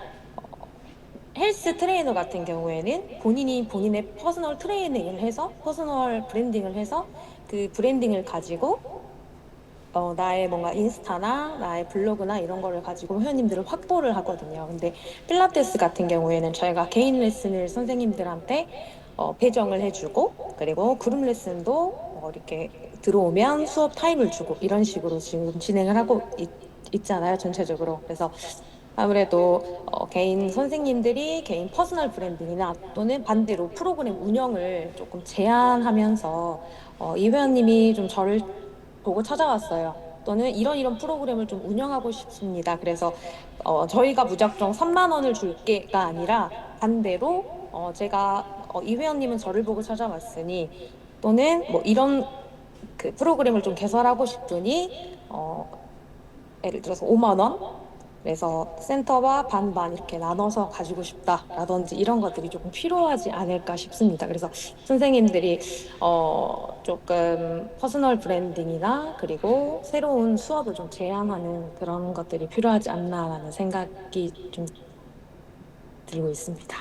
헬스 트레이너 같은 경우에는 본인이 본인의 퍼스널 트레이닝을 해서 퍼스널 브랜딩을 해서 그 브랜딩을 가지고 나의 뭔가 인스타나 나의 블로그나 이런 거를 가지고 회원님들을 확보를 하거든요. 근데 필라테스 같은 경우에는 저희가 개인 레슨을 선생님들한테 배정을 해주고 그리고 그룹 레슨도 이렇게 들어오면 수업 타임을 주고 이런 식으로 지금 진행을 하고 있잖아요, 전체적으로. 그래서 아무래도 개인 선생님들이 개인 퍼스널 브랜딩이나 또는 반대로 프로그램 운영을 조금 제한하면서 이 회원님이 좀 저를 보고 찾아왔어요. 또는 이런 프로그램을 좀 운영하고 싶습니다. 그래서 저희가 무작정 3만 원을 줄게가 아니라 반대로 제가 이 회원님은 저를 보고 찾아왔으니 또는 뭐 이런 그 프로그램을 좀 개설하고 싶으니 예를 들어서 5만 원 그래서 센터와 반반 이렇게 나눠서 가지고 싶다라든지 이런 것들이 조금 필요하지 않을까 싶습니다. 그래서 선생님들이 조금 퍼스널 브랜딩이나 그리고 새로운 수업을 좀 제안하는 그런 것들이 필요하지 않나라는 생각이 좀 들고 있습니다.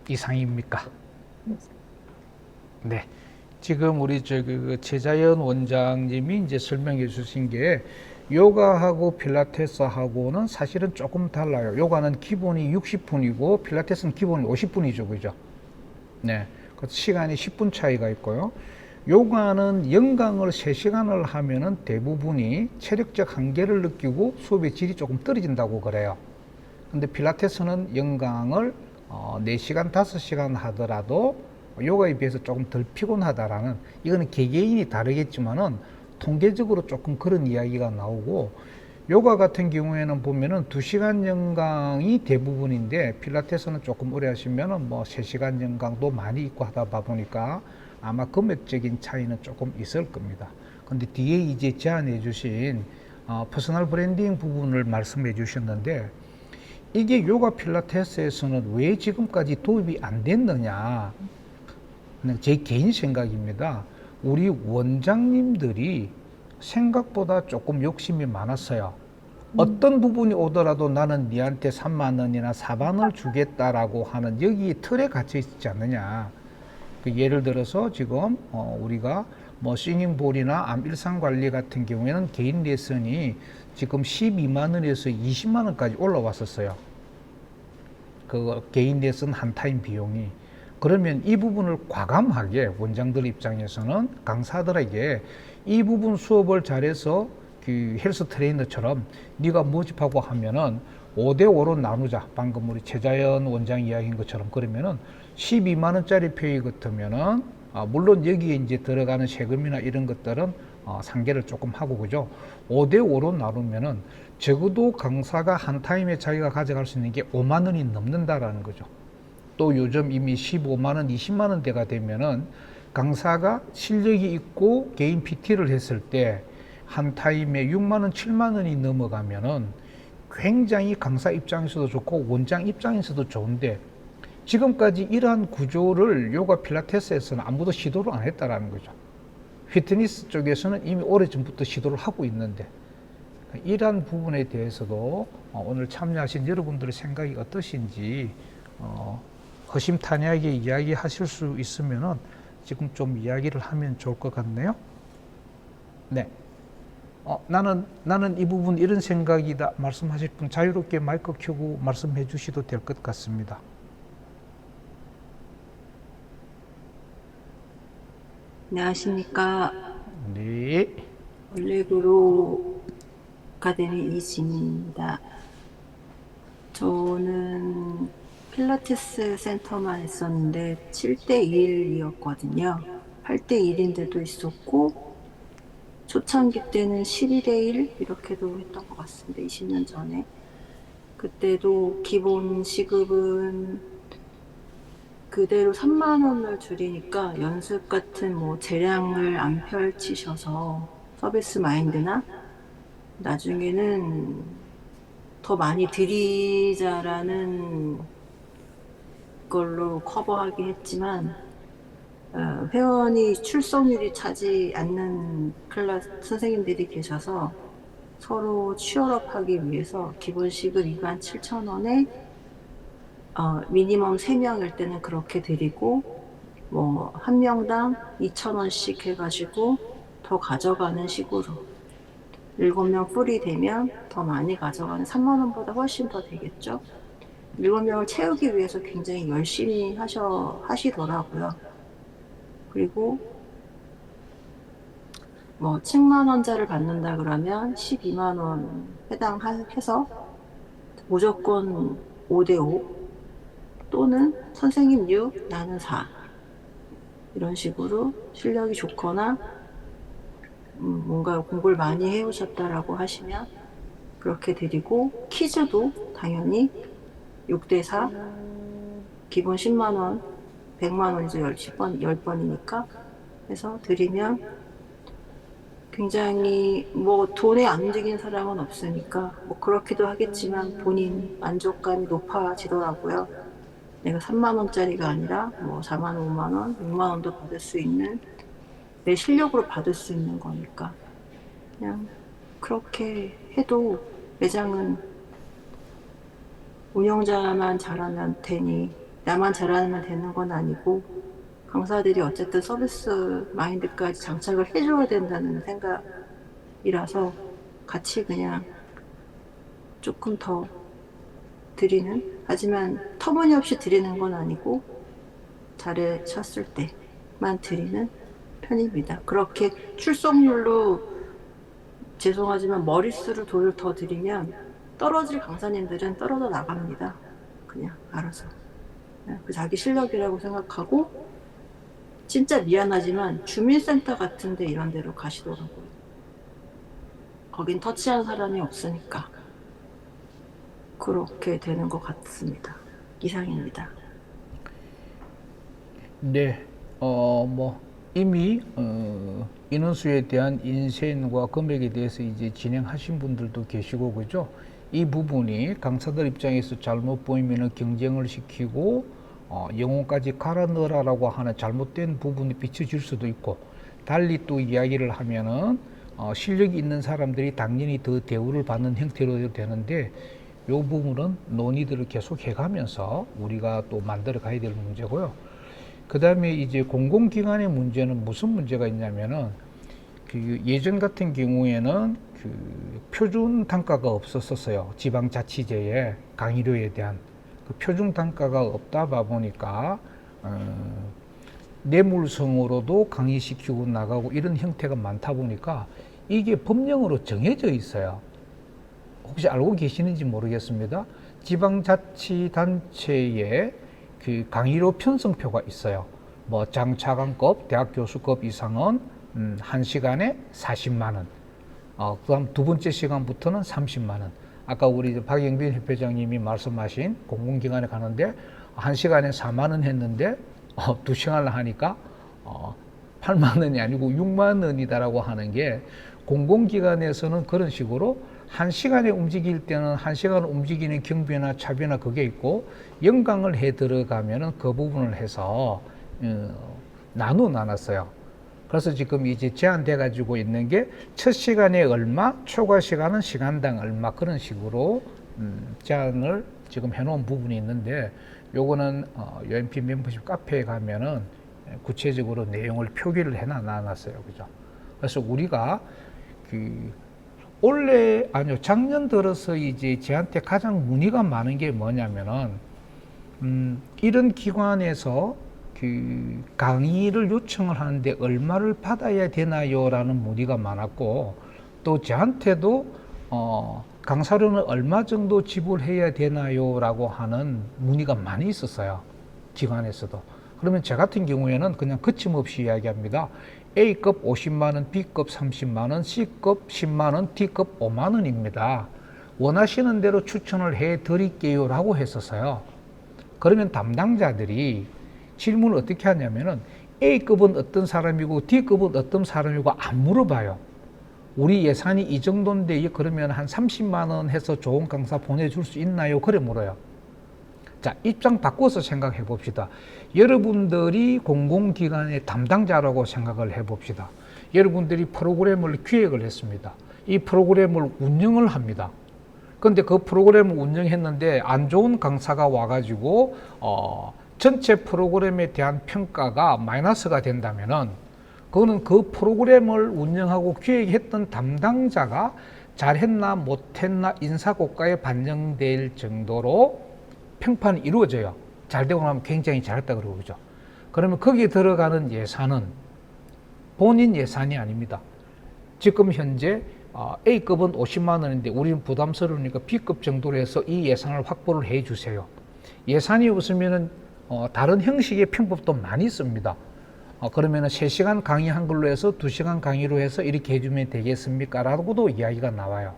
이상입니까? 네. 지금 우리 최자연 원장님이 이제 설명해 주신 게 요가하고 필라테스하고는 사실은 조금 달라요. 요가는 기본이 60분이고 필라테스는 기본이 50분이죠. 그죠? 네. 그래서 시간이 10분 차이가 있고요. 요가는 연강을 3시간을 하면은 대부분이 체력적 한계를 느끼고 수업의 질이 조금 떨어진다고 그래요. 근데 필라테스는 연강을 4시간, 5시간 하더라도 요가에 비해서 조금 덜 피곤하다라는, 이거는 개개인이 다르겠지만은 통계적으로 조금 그런 이야기가 나오고, 요가 같은 경우에는 보면은 2시간 연강이 대부분인데 필라테스는 조금 오래 하시면은 뭐 3시간 연강도 많이 있고 하다 보니까 아마 금액적인 차이는 조금 있을 겁니다. 근데 뒤에 이제 제안해 주신 퍼스널 브랜딩 부분을 말씀해 주셨는데, 이게 요가 필라테스에서는 왜 지금까지 도입이 안 됐느냐, 그냥 제 개인 생각입니다. 우리 원장님들이 생각보다 조금 욕심이 많았어요. 어떤 부분이 오더라도 나는 니한테 3만 원이나 4만 원을 주겠다라고 하는, 여기 틀에 갇혀 있지 않느냐. 예를 들어서 지금 우리가 뭐 싱잉볼이나 암 일상 관리 같은 경우에는 개인 레슨이 지금 12만 원에서 20만 원까지 올라왔었어요. 그 개인 레슨 한 타임 비용이. 그러면 이 부분을 과감하게 원장들 입장에서는 강사들에게 이 부분 수업을 잘해서 그 헬스 트레이너처럼 네가 모집하고 하면은 5대5로 나누자. 방금 우리 최자연 원장 이야기인 것처럼. 그러면은 12만 원짜리 표의 같으면은 물론 여기에 이제 들어가는 세금이나 이런 것들은 상계를 조금 하고, 그죠? 5대5로 나누면은 적어도 강사가 한 타임에 자기가 가져갈 수 있는 게 5만 원이 넘는다라는 거죠. 또 요즘 이미 15만 원, 20만 원대가 되면은 강사가 실력이 있고 개인 PT를 했을 때 한 타임에 6만 원, 7만 원이 넘어가면은 굉장히 강사 입장에서도 좋고 원장 입장에서도 좋은데, 지금까지 이러한 구조를 요가 필라테스에서는 아무도 시도를 안 했다라는 거죠. 피트니스 쪽에서는 이미 오래전부터 시도를 하고 있는데, 이러한 부분에 대해서도 오늘 참여하신 여러분들의 생각이 어떠신지 허심탄회하게 이야기하실 수 있으면은 지금 좀 이야기를 하면 좋을 것 같네요. 네. 나는 이 부분 이런 생각이다 말씀하실 분 자유롭게 마이크 켜고 말씀해 주셔도 될 것 같습니다. 안녕하십니까. 네. 원래그로 아카데미 이진입니다. 저는 필라테스 센터만 했었는데 7대1이었거든요. 8대1인데도 있었고 초창기 때는 12대1 이렇게도 했던 것 같습니다. 20년 전에. 그때도 기본 시급은 그대로 3만 원을 줄이니까 연습 같은 뭐 재량을 안 펼치셔서 서비스 마인드나 나중에는 더 많이 드리자라는 걸로 커버하긴 했지만 회원이 출석률이 차지 않는 클래스 선생님들이 계셔서 서로 취업하기 위해서 기본 시급 27,000원에 미니멈 3명일 때는 그렇게 드리고 뭐 한 명당 2,000원씩 해가지고 더 가져가는 식으로 7명 풀이 되면 더 많이 가져가는 3만 원보다 훨씬 더 되겠죠. 7명을 채우기 위해서 굉장히 열심히 하시더라고요. 그리고 뭐 7만 원짜리를 받는다 그러면 12만 원 해당해서 무조건 5대5 또는 선생님 6, 나는 4 이런 식으로 실력이 좋거나 뭔가 공부를 많이 해오셨다라고 하시면 그렇게 드리고 퀴즈도 당연히 6대4 기본 10만 원 100만 원이죠. 10번이니까 해서 드리면 굉장히 뭐 돈에 안 움직이는 사람은 없으니까 뭐 그렇기도 하겠지만 본인 만족감이 높아지더라고요. 내가 3만 원짜리가 아니라 뭐 4만 원, 5만 원, 6만 원도 받을 수 있는 내 실력으로 받을 수 있는 거니까 그냥 그렇게 해도 매장은 운영자만 잘하면 되니 나만 잘하면 되는 건 아니고 강사들이 어쨌든 서비스 마인드까지 장착을 해줘야 된다는 생각이라서 같이 그냥 조금 더 드리는 하지만 터무니없이 드리는 건 아니고 잘해쳤을 때만 드리는 편입니다. 그렇게 출석률로 죄송하지만 머릿수를 돈을 더 드리면 떨어질 강사님들은 떨어져 나갑니다. 그냥 알아서 그 자기 실력이라고 생각하고 진짜 미안하지만 주민센터 같은데 이런 데로 가시더라고요. 거긴 터치한 사람이 없으니까 그렇게 되는 것 같습니다. 이상입니다. 네, 뭐 이미 인원수에 대한 인센과 금액에 대해서 이제 진행하신 분들도 계시고 그죠? 이 부분이 강사들 입장에서 잘못 보이면 경쟁을 시키고 영혼까지 갈아 넣으라라고 하는 잘못된 부분이 비춰질 수도 있고 달리 또 이야기를 하면은 실력이 있는 사람들이 당연히 더 대우를 받는 형태로 되는데 이 부분은 논의들을 계속 해가면서 우리가 또 만들어 가야 될 문제고요. 그 다음에 이제 공공기관의 문제는 무슨 문제가 있냐면은 그 예전 같은 경우에는 그 표준 단가가 없었었어요. 지방자치제의 강의료에 대한 그 표준 단가가 없다 보니까 뇌물성으로도 강의시키고 나가고 이런 형태가 많다 보니까 이게 법령으로 정해져 있어요. 혹시 알고 계시는지 모르겠습니다. 지방자치단체에 그 강의료 편성표가 있어요. 뭐 장차관급, 대학 교수급 이상은 1시간에 40만 원. 그다음 두 번째 시간부터는 30만 원. 아까 우리 박영빈 협회장님이 말씀하신 공공기관에 가는데 1시간에 4만 원 했는데 2시간을 하니까 8만 원이 아니고 6만 원이다라고 하는 게 공공기관에서는 그런 식으로 1시간에 움직일 때는 1시간 움직이는 경비나 차비나 그게 있고 연강을 해 들어가면은 그 부분을 해서 나눴어요. 그래서 지금 이제 제한돼 가지고 있는 게 첫 시간에 얼마, 초과 시간은 시간당 얼마 그런 식으로 제한을 지금 해놓은 부분이 있는데 요거는 UMP 멤버십 카페에 가면은 구체적으로 내용을 표기를 해놨어요, 그죠? 그래서 우리가 작년 들어서 이제 저한테 가장 문의가 많은 게 뭐냐면은 이런 기관에서 그 강의를 요청을 하는데 얼마를 받아야 되나요? 라는 문의가 많았고 또 저한테도 강사료는 얼마 정도 지불해야 되나요? 라고 하는 문의가 많이 있었어요. 기관에서도. 그러면 저 같은 경우에는 그냥 거침없이 이야기합니다. A급 50만 원, B급 30만 원, C급 10만 원, D급 5만 원입니다. 원하시는 대로 추천을 해 드릴게요 라고 했었어요. 그러면 담당자들이 질문을 어떻게 하냐면은 A급은 어떤 사람이고 D급은 어떤 사람이고 안 물어봐요. 우리 예산이 이 정도인데 그러면 한 30만 원 해서 좋은 강사 보내줄 수 있나요? 그래 물어요. 자, 입장 바꿔서 생각해 봅시다. 여러분들이 공공기관의 담당자라고 생각을 해 봅시다. 여러분들이 프로그램을 기획을 했습니다. 이 프로그램을 운영을 합니다. 그런데 그 프로그램을 운영했는데 안 좋은 강사가 와가지고 전체 프로그램에 대한 평가가 마이너스가 된다면은 그거는 그 프로그램을 운영하고 기획했던 담당자가 잘했나 못했나 인사고과에 반영될 정도로 평판이 이루어져요. 잘 되고 나면 굉장히 잘했다 그러고 그러죠. 그러면 거기에 들어가는 예산은 본인 예산이 아닙니다. 지금 현재 A급은 50만 원인데 우리는 부담스러우니까 B급 정도로 해서 이 예산을 확보를 해 주세요. 예산이 없으면은 다른 형식의 편법도 많이 있습니다. 그러면은 3시간 강의한 걸로 해서 2시간 강의로 해서 이렇게 해주면 되겠습니까? 라고도 이야기가 나와요.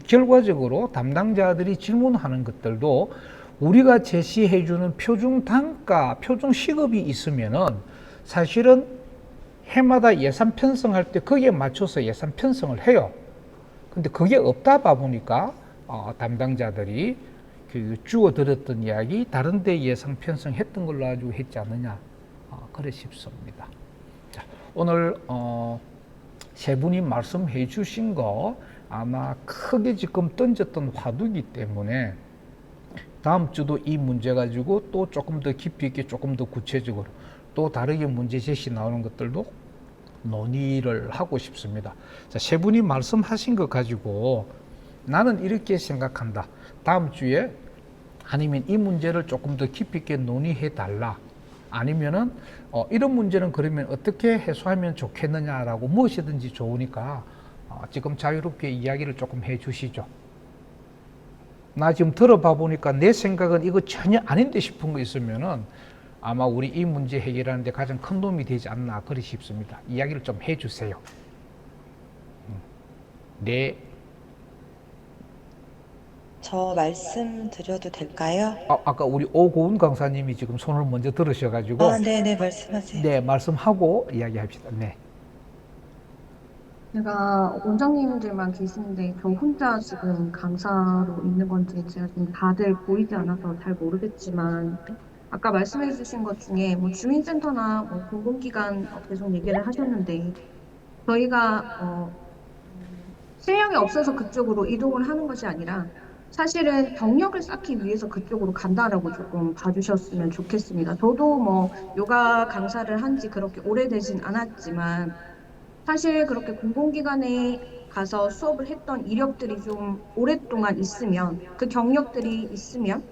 결과적으로 담당자들이 질문하는 것들도 우리가 제시해주는 표준 단가, 표준 시급이 있으면은 사실은 해마다 예산 편성할 때 거기에 맞춰서 예산 편성을 해요. 근데 그게 없다 보니까 담당자들이 그 주어들었던 이야기 다른 데 예산 편성했던 걸로 가지고 했지 않느냐 그래 싶습니다. 자, 오늘 세 분이 말씀해 주신 거 아마 크게 지금 던졌던 화두이기 때문에 다음 주도 이 문제 가지고 또 조금 더 깊이 있게 조금 더 구체적으로 또 다르게 문제 제시 나오는 것들도 논의를 하고 싶습니다. 자, 세 분이 말씀하신 것 가지고 나는 이렇게 생각한다. 다음 주에 아니면 이 문제를 조금 더 깊이 있게 논의해 달라. 아니면은 이런 문제는 그러면 어떻게 해소하면 좋겠느냐라고 무엇이든지 좋으니까 지금 자유롭게 이야기를 조금 해 주시죠. 나 지금 들어봐 보니까 내 생각은 이거 전혀 아닌데 싶은 거 있으면은 아마 우리 이 문제 해결하는 데 가장 큰 도움이 되지 않나 그리 싶습니다. 이야기를 좀 해 주세요. 네. 저 말씀드려도 될까요? 아까 우리 오고은 강사님이 지금 손을 먼저 들으셔가지고 네네, 말씀하세요. 네, 말씀하고 이야기합시다. 네. 제가 원장님들만 계신데 저 혼자 지금 강사로 있는 건지 제가 좀 다들 보이지 않아서 잘 모르겠지만 아까 말씀해 주신 것 중에 뭐 주민센터나 뭐 공공기관 계속 얘기를 하셨는데 저희가 실력이 없어서 그쪽으로 이동을 하는 것이 아니라 사실은 경력을 쌓기 위해서 그쪽으로 간다라고 조금 봐주셨으면 좋겠습니다. 저도 뭐 요가 강사를 한 지 그렇게 오래되진 않았지만 사실 그렇게 공공기관에 가서 수업을 했던 이력들이 좀 오랫동안 있으면 그 경력들이 있으면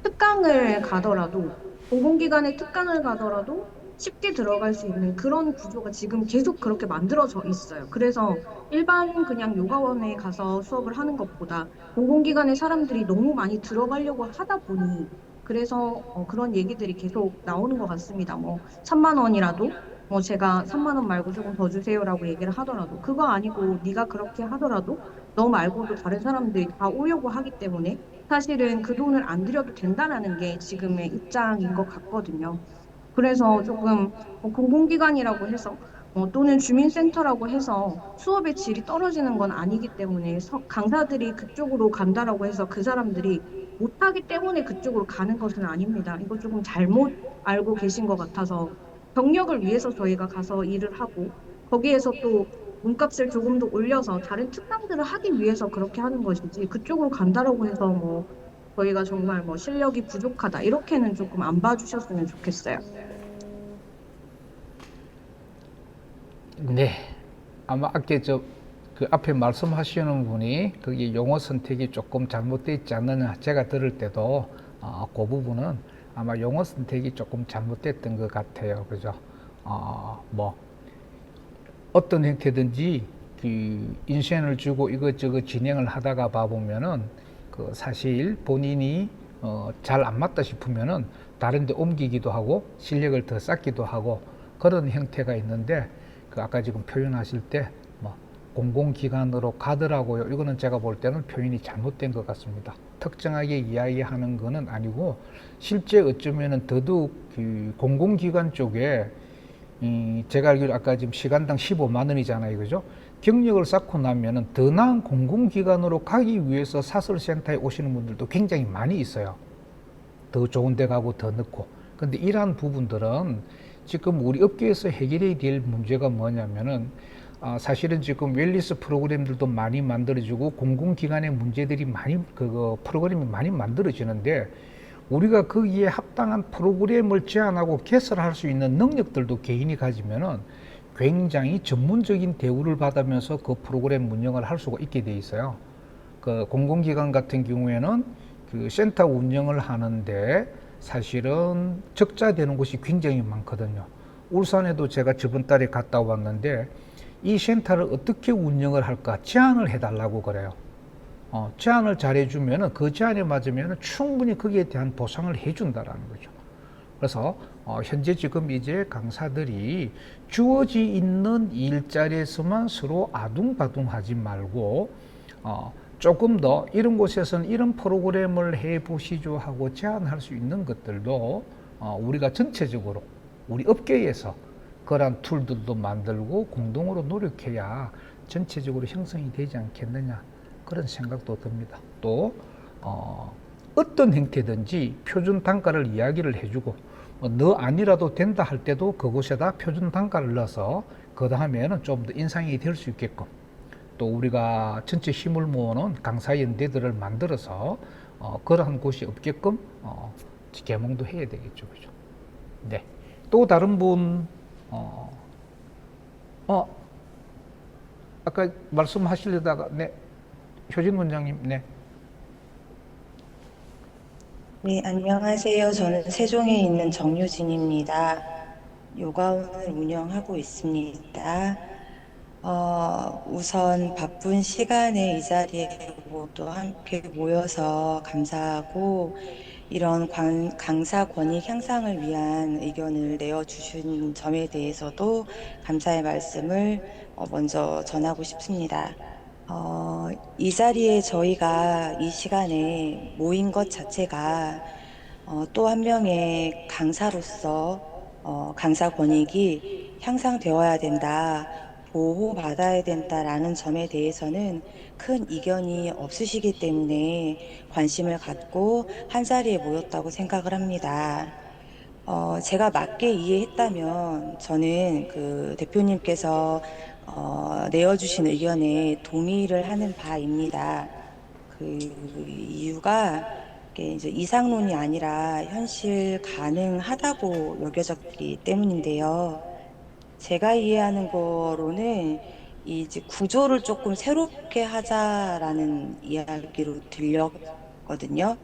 특강을 가더라도 공공기관에 특강을 가더라도 쉽게 들어갈 수 있는 그런 구조가 지금 계속 그렇게 만들어져 있어요. 그래서 일반 그냥 요가원에 가서 수업을 하는 것보다 공공기관에 사람들이 너무 많이 들어가려고 하다 보니 그래서 그런 얘기들이 계속 나오는 것 같습니다. 뭐 3만 원이라도 뭐 제가 3만 원 말고 조금 더 주세요라고 얘기를 하더라도 그거 아니고 네가 그렇게 하더라도 너 말고도 다른 사람들이 다 오려고 하기 때문에 사실은 그 돈을 안 들여도 된다라는 게 지금의 입장인 것 같거든요. 그래서 조금 공공기관이라고 해서 또는 주민센터라고 해서 수업의 질이 떨어지는 건 아니기 때문에 강사들이 그쪽으로 간다라고 해서 그 사람들이 못하기 때문에 그쪽으로 가는 것은 아닙니다. 이거 조금 잘못 알고 계신 것 같아서 경력을 위해서 저희가 가서 일을 하고 거기에서 또 몸값을 조금 더 올려서 다른 특강들을 하기 위해서 그렇게 하는 것이지 그쪽으로 간다라고 해서 뭐 저희가 정말 뭐 실력이 부족하다 이렇게는 조금 안 봐주셨으면 좋겠어요. 네. 아마 아까 그 앞에 말씀하시는 분이 그게 용어 선택이 조금 잘못되어 있지 않느냐 제가 들을 때도 그 부분은 아마 용어 선택이 조금 잘못됐던 것 같아요. 그죠? 뭐 어떤 형태든지 그 인센을 주고 이것저것 진행을 하다가 봐보면은 그 사실 본인이 잘 안 맞다 싶으면은 다른 데 옮기기도 하고 실력을 더 쌓기도 하고 그런 형태가 있는데 그 아까 지금 표현하실 때 뭐 공공기관으로 가더라고요. 이거는 제가 볼 때는 표현이 잘못된 것 같습니다. 특정하게 이야기하는 거는 아니고 실제 어쩌면은 더더욱 그 공공기관 쪽에 제가 알기로 아까 지금 시간당 15만 원이잖아요. 그죠? 경력을 쌓고 나면은 더 나은 공공기관으로 가기 위해서 사설센터에 오시는 분들도 굉장히 많이 있어요. 더 좋은 데 가고 더 넣고. 근데 이러한 부분들은 지금 우리 업계에서 해결해야 될 문제가 뭐냐면은 사실은 지금 웰니스 프로그램들도 많이 만들어지고 공공기관의 문제들이 많이 프로그램이 많이 만들어지는데 우리가 거기에 합당한 프로그램을 제안하고 개설할 수 있는 능력들도 개인이 가지면은 굉장히 전문적인 대우를 받으면서 그 프로그램 운영을 할 수가 있게 돼 있어요. 그 공공기관 같은 경우에는 그 센터 운영을 하는데 사실은 적자되는 곳이 굉장히 많거든요. 울산에도 제가 저번 달에 갔다 왔는데 이 센터를 어떻게 운영을 할까 제안을 해달라고 그래요. 제안을 잘해주면은 그 제안에 맞으면은 충분히 거기에 대한 보상을 해준다라는 거죠. 그래서 현재 지금 이제 강사들이 주어져 있는 일자리에서만 서로 아둥바둥하지 말고 조금 더 이런 곳에서는 이런 프로그램을 해보시죠 하고 제안할 수 있는 것들도 우리가 전체적으로 우리 업계에서 그러한 툴들도 만들고 공동으로 노력해야 전체적으로 형성이 되지 않겠느냐 그런 생각도 듭니다. 또 어떤 형태든지 표준 단가를 이야기를 해주고 너 아니라도 된다 할 때도 그곳에다 표준 단가를 넣어서 그 다음에는 좀 더 인상이 될 수 있게끔 또 우리가 전체 힘을 모으는 강사연대들을 만들어서 그러한 곳이 없게끔 개몽도 해야 되겠죠, 그죠? 네. 또 다른 분, 아까 말씀하시려다가, 네. 효진 원장님, 네. 네, 안녕하세요. 저는 세종에 있는 정유진입니다. 요가원을 운영하고 있습니다. 우선 바쁜 시간에 이 자리에 또 함께 모여서 감사하고 이런 강사 권익 향상을 위한 의견을 내어주신 점에 대해서도 감사의 말씀을 먼저 전하고 싶습니다. 이 자리에 저희가 이 시간에 모인 것 자체가 또 한 명의 강사로서 강사 권익이 향상되어야 된다, 보호받아야 된다라는 점에 대해서는 큰 이견이 없으시기 때문에 관심을 갖고 한 자리에 모였다고 생각을 합니다. 제가 맞게 이해했다면 저는 그 대표님께서 내어주신 의견에 동의를 하는 바입니다. 그 이유가 이게 이제 이상론이 아니라 현실 가능하다고 여겨졌기 때문인데요. 제가 이해하는 거로는 이제 구조를 조금 새롭게 하자라는 이야기로 들렸거든요.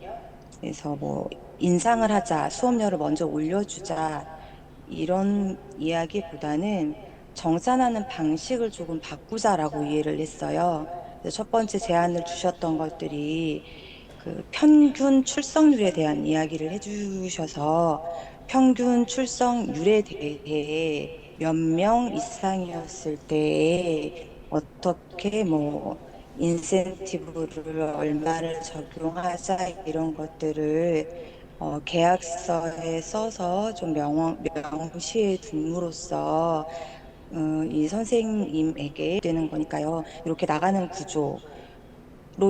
그래서 뭐 인상을 하자, 수업료를 먼저 올려주자 이런 이야기보다는 정산하는 방식을 조금 바꾸자라고 이해를 했어요. 그래서 첫 번째 제안을 주셨던 것들이 그 평균 출석률에 대한 이야기를 해주셔서 평균 출석률에 대해 몇 명 이상이었을 때 어떻게 뭐 인센티브를 얼마를 적용하자 이런 것들을 계약서에 써서 좀 명시해 둠으로써 이 선생님에게 되는 거니까요. 이렇게 나가는 구조로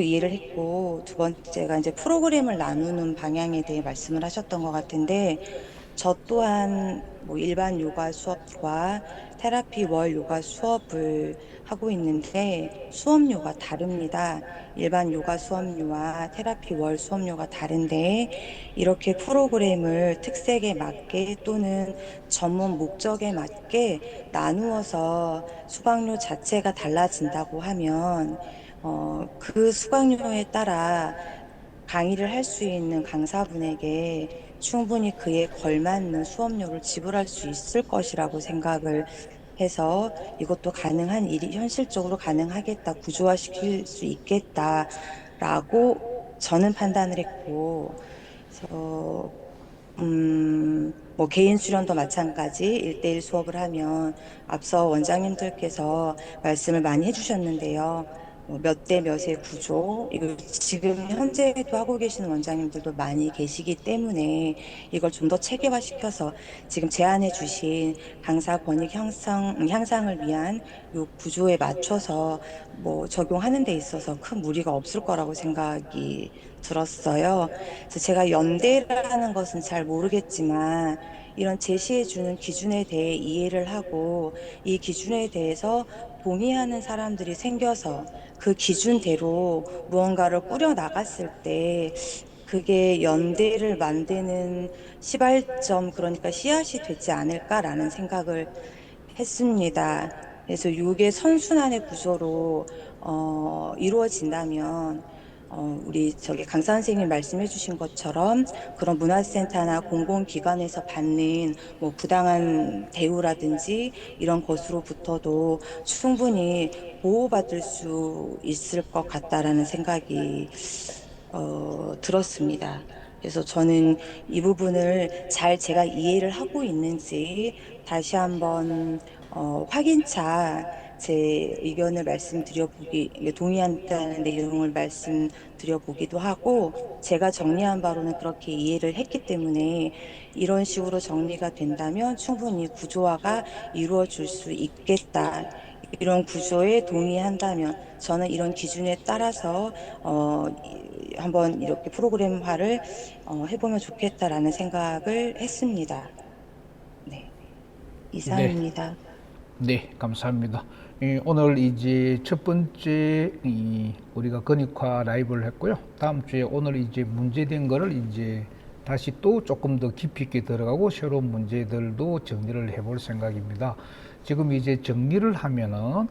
이해를 했고, 두 번째가 이제 프로그램을 나누는 방향에 대해 말씀을 하셨던 것 같은데, 저 또한 뭐 일반 요가 수업과 테라피 월 요가 수업을 하고 있는데 수업료가 다릅니다. 일반 요가 수업료와 테라피 월 수업료가 다른데 이렇게 프로그램을 특색에 맞게 또는 전문 목적에 맞게 나누어서 수강료 자체가 달라진다고 하면 그 수강료에 따라 강의를 할 수 있는 강사분에게 충분히 그에 걸맞는 수업료를 지불할 수 있을 것이라고 생각을 해서 이것도 가능한 일이 현실적으로 가능하겠다, 구조화시킬 수 있겠다라고 저는 판단을 했고, 그래서 뭐 개인 수련도 마찬가지 1대1 수업을 하면 앞서 원장님들께서 말씀을 많이 해주셨는데요. 몇 대 몇의 구조, 이걸 지금 현재도 하고 계시는 원장님들도 많이 계시기 때문에 이걸 좀 더 체계화시켜서 지금 제안해 주신 강사 권익 향상을 위한 요 구조에 맞춰서 뭐 적용하는 데 있어서 큰 무리가 없을 거라고 생각이 들었어요. 그래서 제가 연대라는 것은 잘 모르겠지만 이런 제시해 주는 기준에 대해 이해를 하고 이 기준에 대해서 동의하는 사람들이 생겨서 그 기준대로 무언가를 꾸려 나갔을 때 그게 연대를 만드는 시발점, 그러니까 씨앗이 되지 않을까라는 생각을 했습니다. 그래서 이게 선순환의 구조로 이루어진다면 우리 저기 강사 선생님 말씀해 주신 것처럼 그런 문화센터나 공공기관에서 받는 뭐 부당한 대우라든지 이런 것으로부터도 충분히 보호받을 수 있을 것 같다라는 생각이 들었습니다. 그래서 저는 이 부분을 잘 제가 이해를 하고 있는지 다시 한번 확인차 제 의견을 동의한다는 내용을 말씀드려보기도 하고, 제가 정리한 바로는 그렇게 이해를 했기 때문에 이런 식으로 정리가 된다면 충분히 구조화가 이루어질 수 있겠다. 이런 구조에 동의한다면 저는 이런 기준에 따라서 한번 이렇게 프로그램화를 해보면 좋겠다라는 생각을 했습니다. 네, 이상입니다. 네, 감사합니다. 오늘 이제 첫 번째 우리가 근육화 라이브를 했고요. 다음 주에 오늘 이제 문제된 거를 이제 다시 또 조금 더 깊이 있게 들어가고 새로운 문제들도 정리를 해볼 생각입니다. 지금 이제 정리를 하면은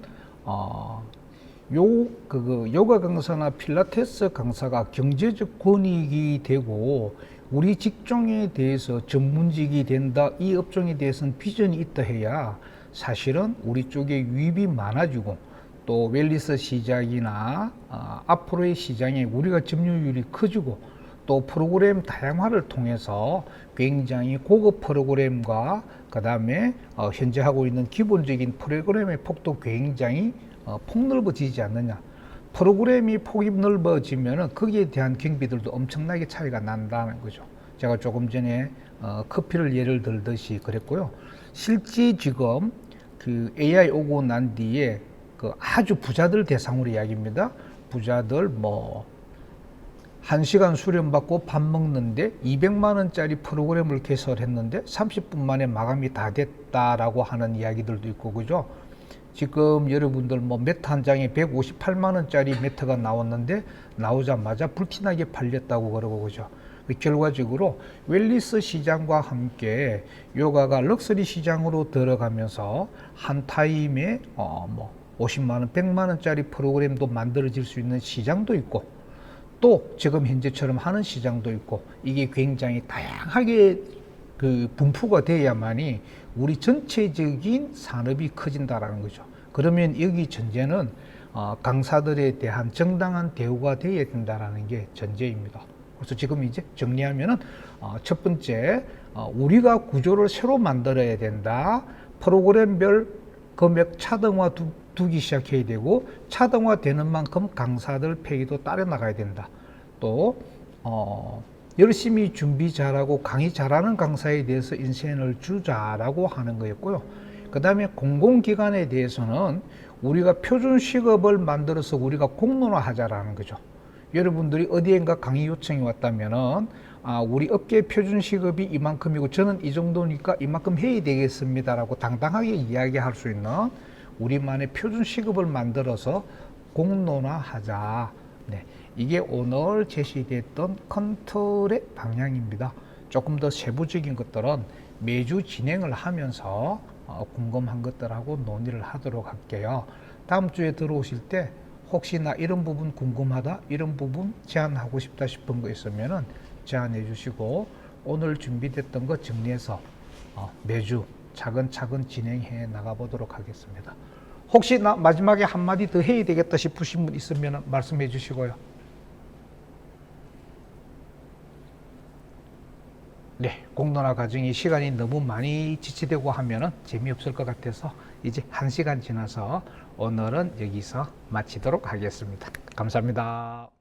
요가 강사나 필라테스 강사가 경제적 권익이 되고 우리 직종에 대해서 전문직이 된다, 이 업종에 대해서는 비전이 있다 해야 사실은 우리 쪽에 유입이 많아지고 또 웰니스 시장이나 앞으로의 시장에 우리가 점유율이 커지고 또 프로그램 다양화를 통해서 굉장히 고급 프로그램과 그 다음에 현재 하고 있는 기본적인 프로그램의 폭도 굉장히 폭넓어지지 않느냐. 프로그램이 폭이 넓어지면 거기에 대한 경비들도 엄청나게 차이가 난다는 거죠. 제가 조금 전에 커피를 예를 들듯이 그랬고요. 실제 지금 그 AI 오고 난 뒤에 그 아주 부자들 대상으로 이야기입니다. 부자들 뭐 1시간 수련받고 밥 먹는데 200만 원짜리 프로그램을 개설했는데 30분 만에 마감이 다 됐다라고 하는 이야기들도 있고, 그죠? 지금 여러분들 뭐 매트 한 장에 158만 원짜리 매트가 나왔는데 나오자마자 불티나게 팔렸다고 그러고, 그죠? 결과적으로 웰니스 시장과 함께 요가가 럭셔리 시장으로 들어가면서 한 타임에 뭐 50만 원, 100만 원짜리 프로그램도 만들어질 수 있는 시장도 있고 또 지금 현재처럼 하는 시장도 있고, 이게 굉장히 다양하게 그 분포가 돼야만이 우리 전체적인 산업이 커진다라는 거죠. 그러면 여기 전제는 강사들에 대한 정당한 대우가 돼야 된다라는 게 전제입니다. 그래서 지금 이제 정리하면은 첫 번째, 우리가 구조를 새로 만들어야 된다. 프로그램별 금액 차등화 두기 시작해야 되고, 차등화 되는 만큼 강사들 폐기도 따라 나가야 된다. 또 열심히 준비 잘하고 강의 잘하는 강사에 대해서 인센을 주자라고 하는 거였고요. 그 다음에 공공기관에 대해서는 우리가 표준 시급을 만들어서 우리가 공론화하자라는 거죠. 여러분들이 어디엔가 강의 요청이 왔다면은 우리 업계 표준 시급이 이만큼이고 저는 이 정도니까 이만큼 해야 되겠습니다라고 당당하게 이야기할 수 있는 우리만의 표준 시급을 만들어서 공론화하자. 네, 이게 오늘 제시됐던 컨트롤의 방향입니다. 조금 더 세부적인 것들은 매주 진행을 하면서 궁금한 것들하고 논의를 하도록 할게요. 다음 주에 들어오실 때 혹시나 이런 부분 궁금하다, 이런 부분 제안하고 싶다 싶은 거 있으면은 제안해 주시고, 오늘 준비됐던 거 정리해서 매주 차근차근 진행해 나가보도록 하겠습니다. 혹시 마지막에 한마디 더 해야 되겠다 싶으신 분 있으면 말씀해 주시고요. 네, 공론화 과정이 시간이 너무 많이 지체되고 하면은 재미없을 것 같아서 이제 1시간 지나서 오늘은 여기서 마치도록 하겠습니다. 감사합니다.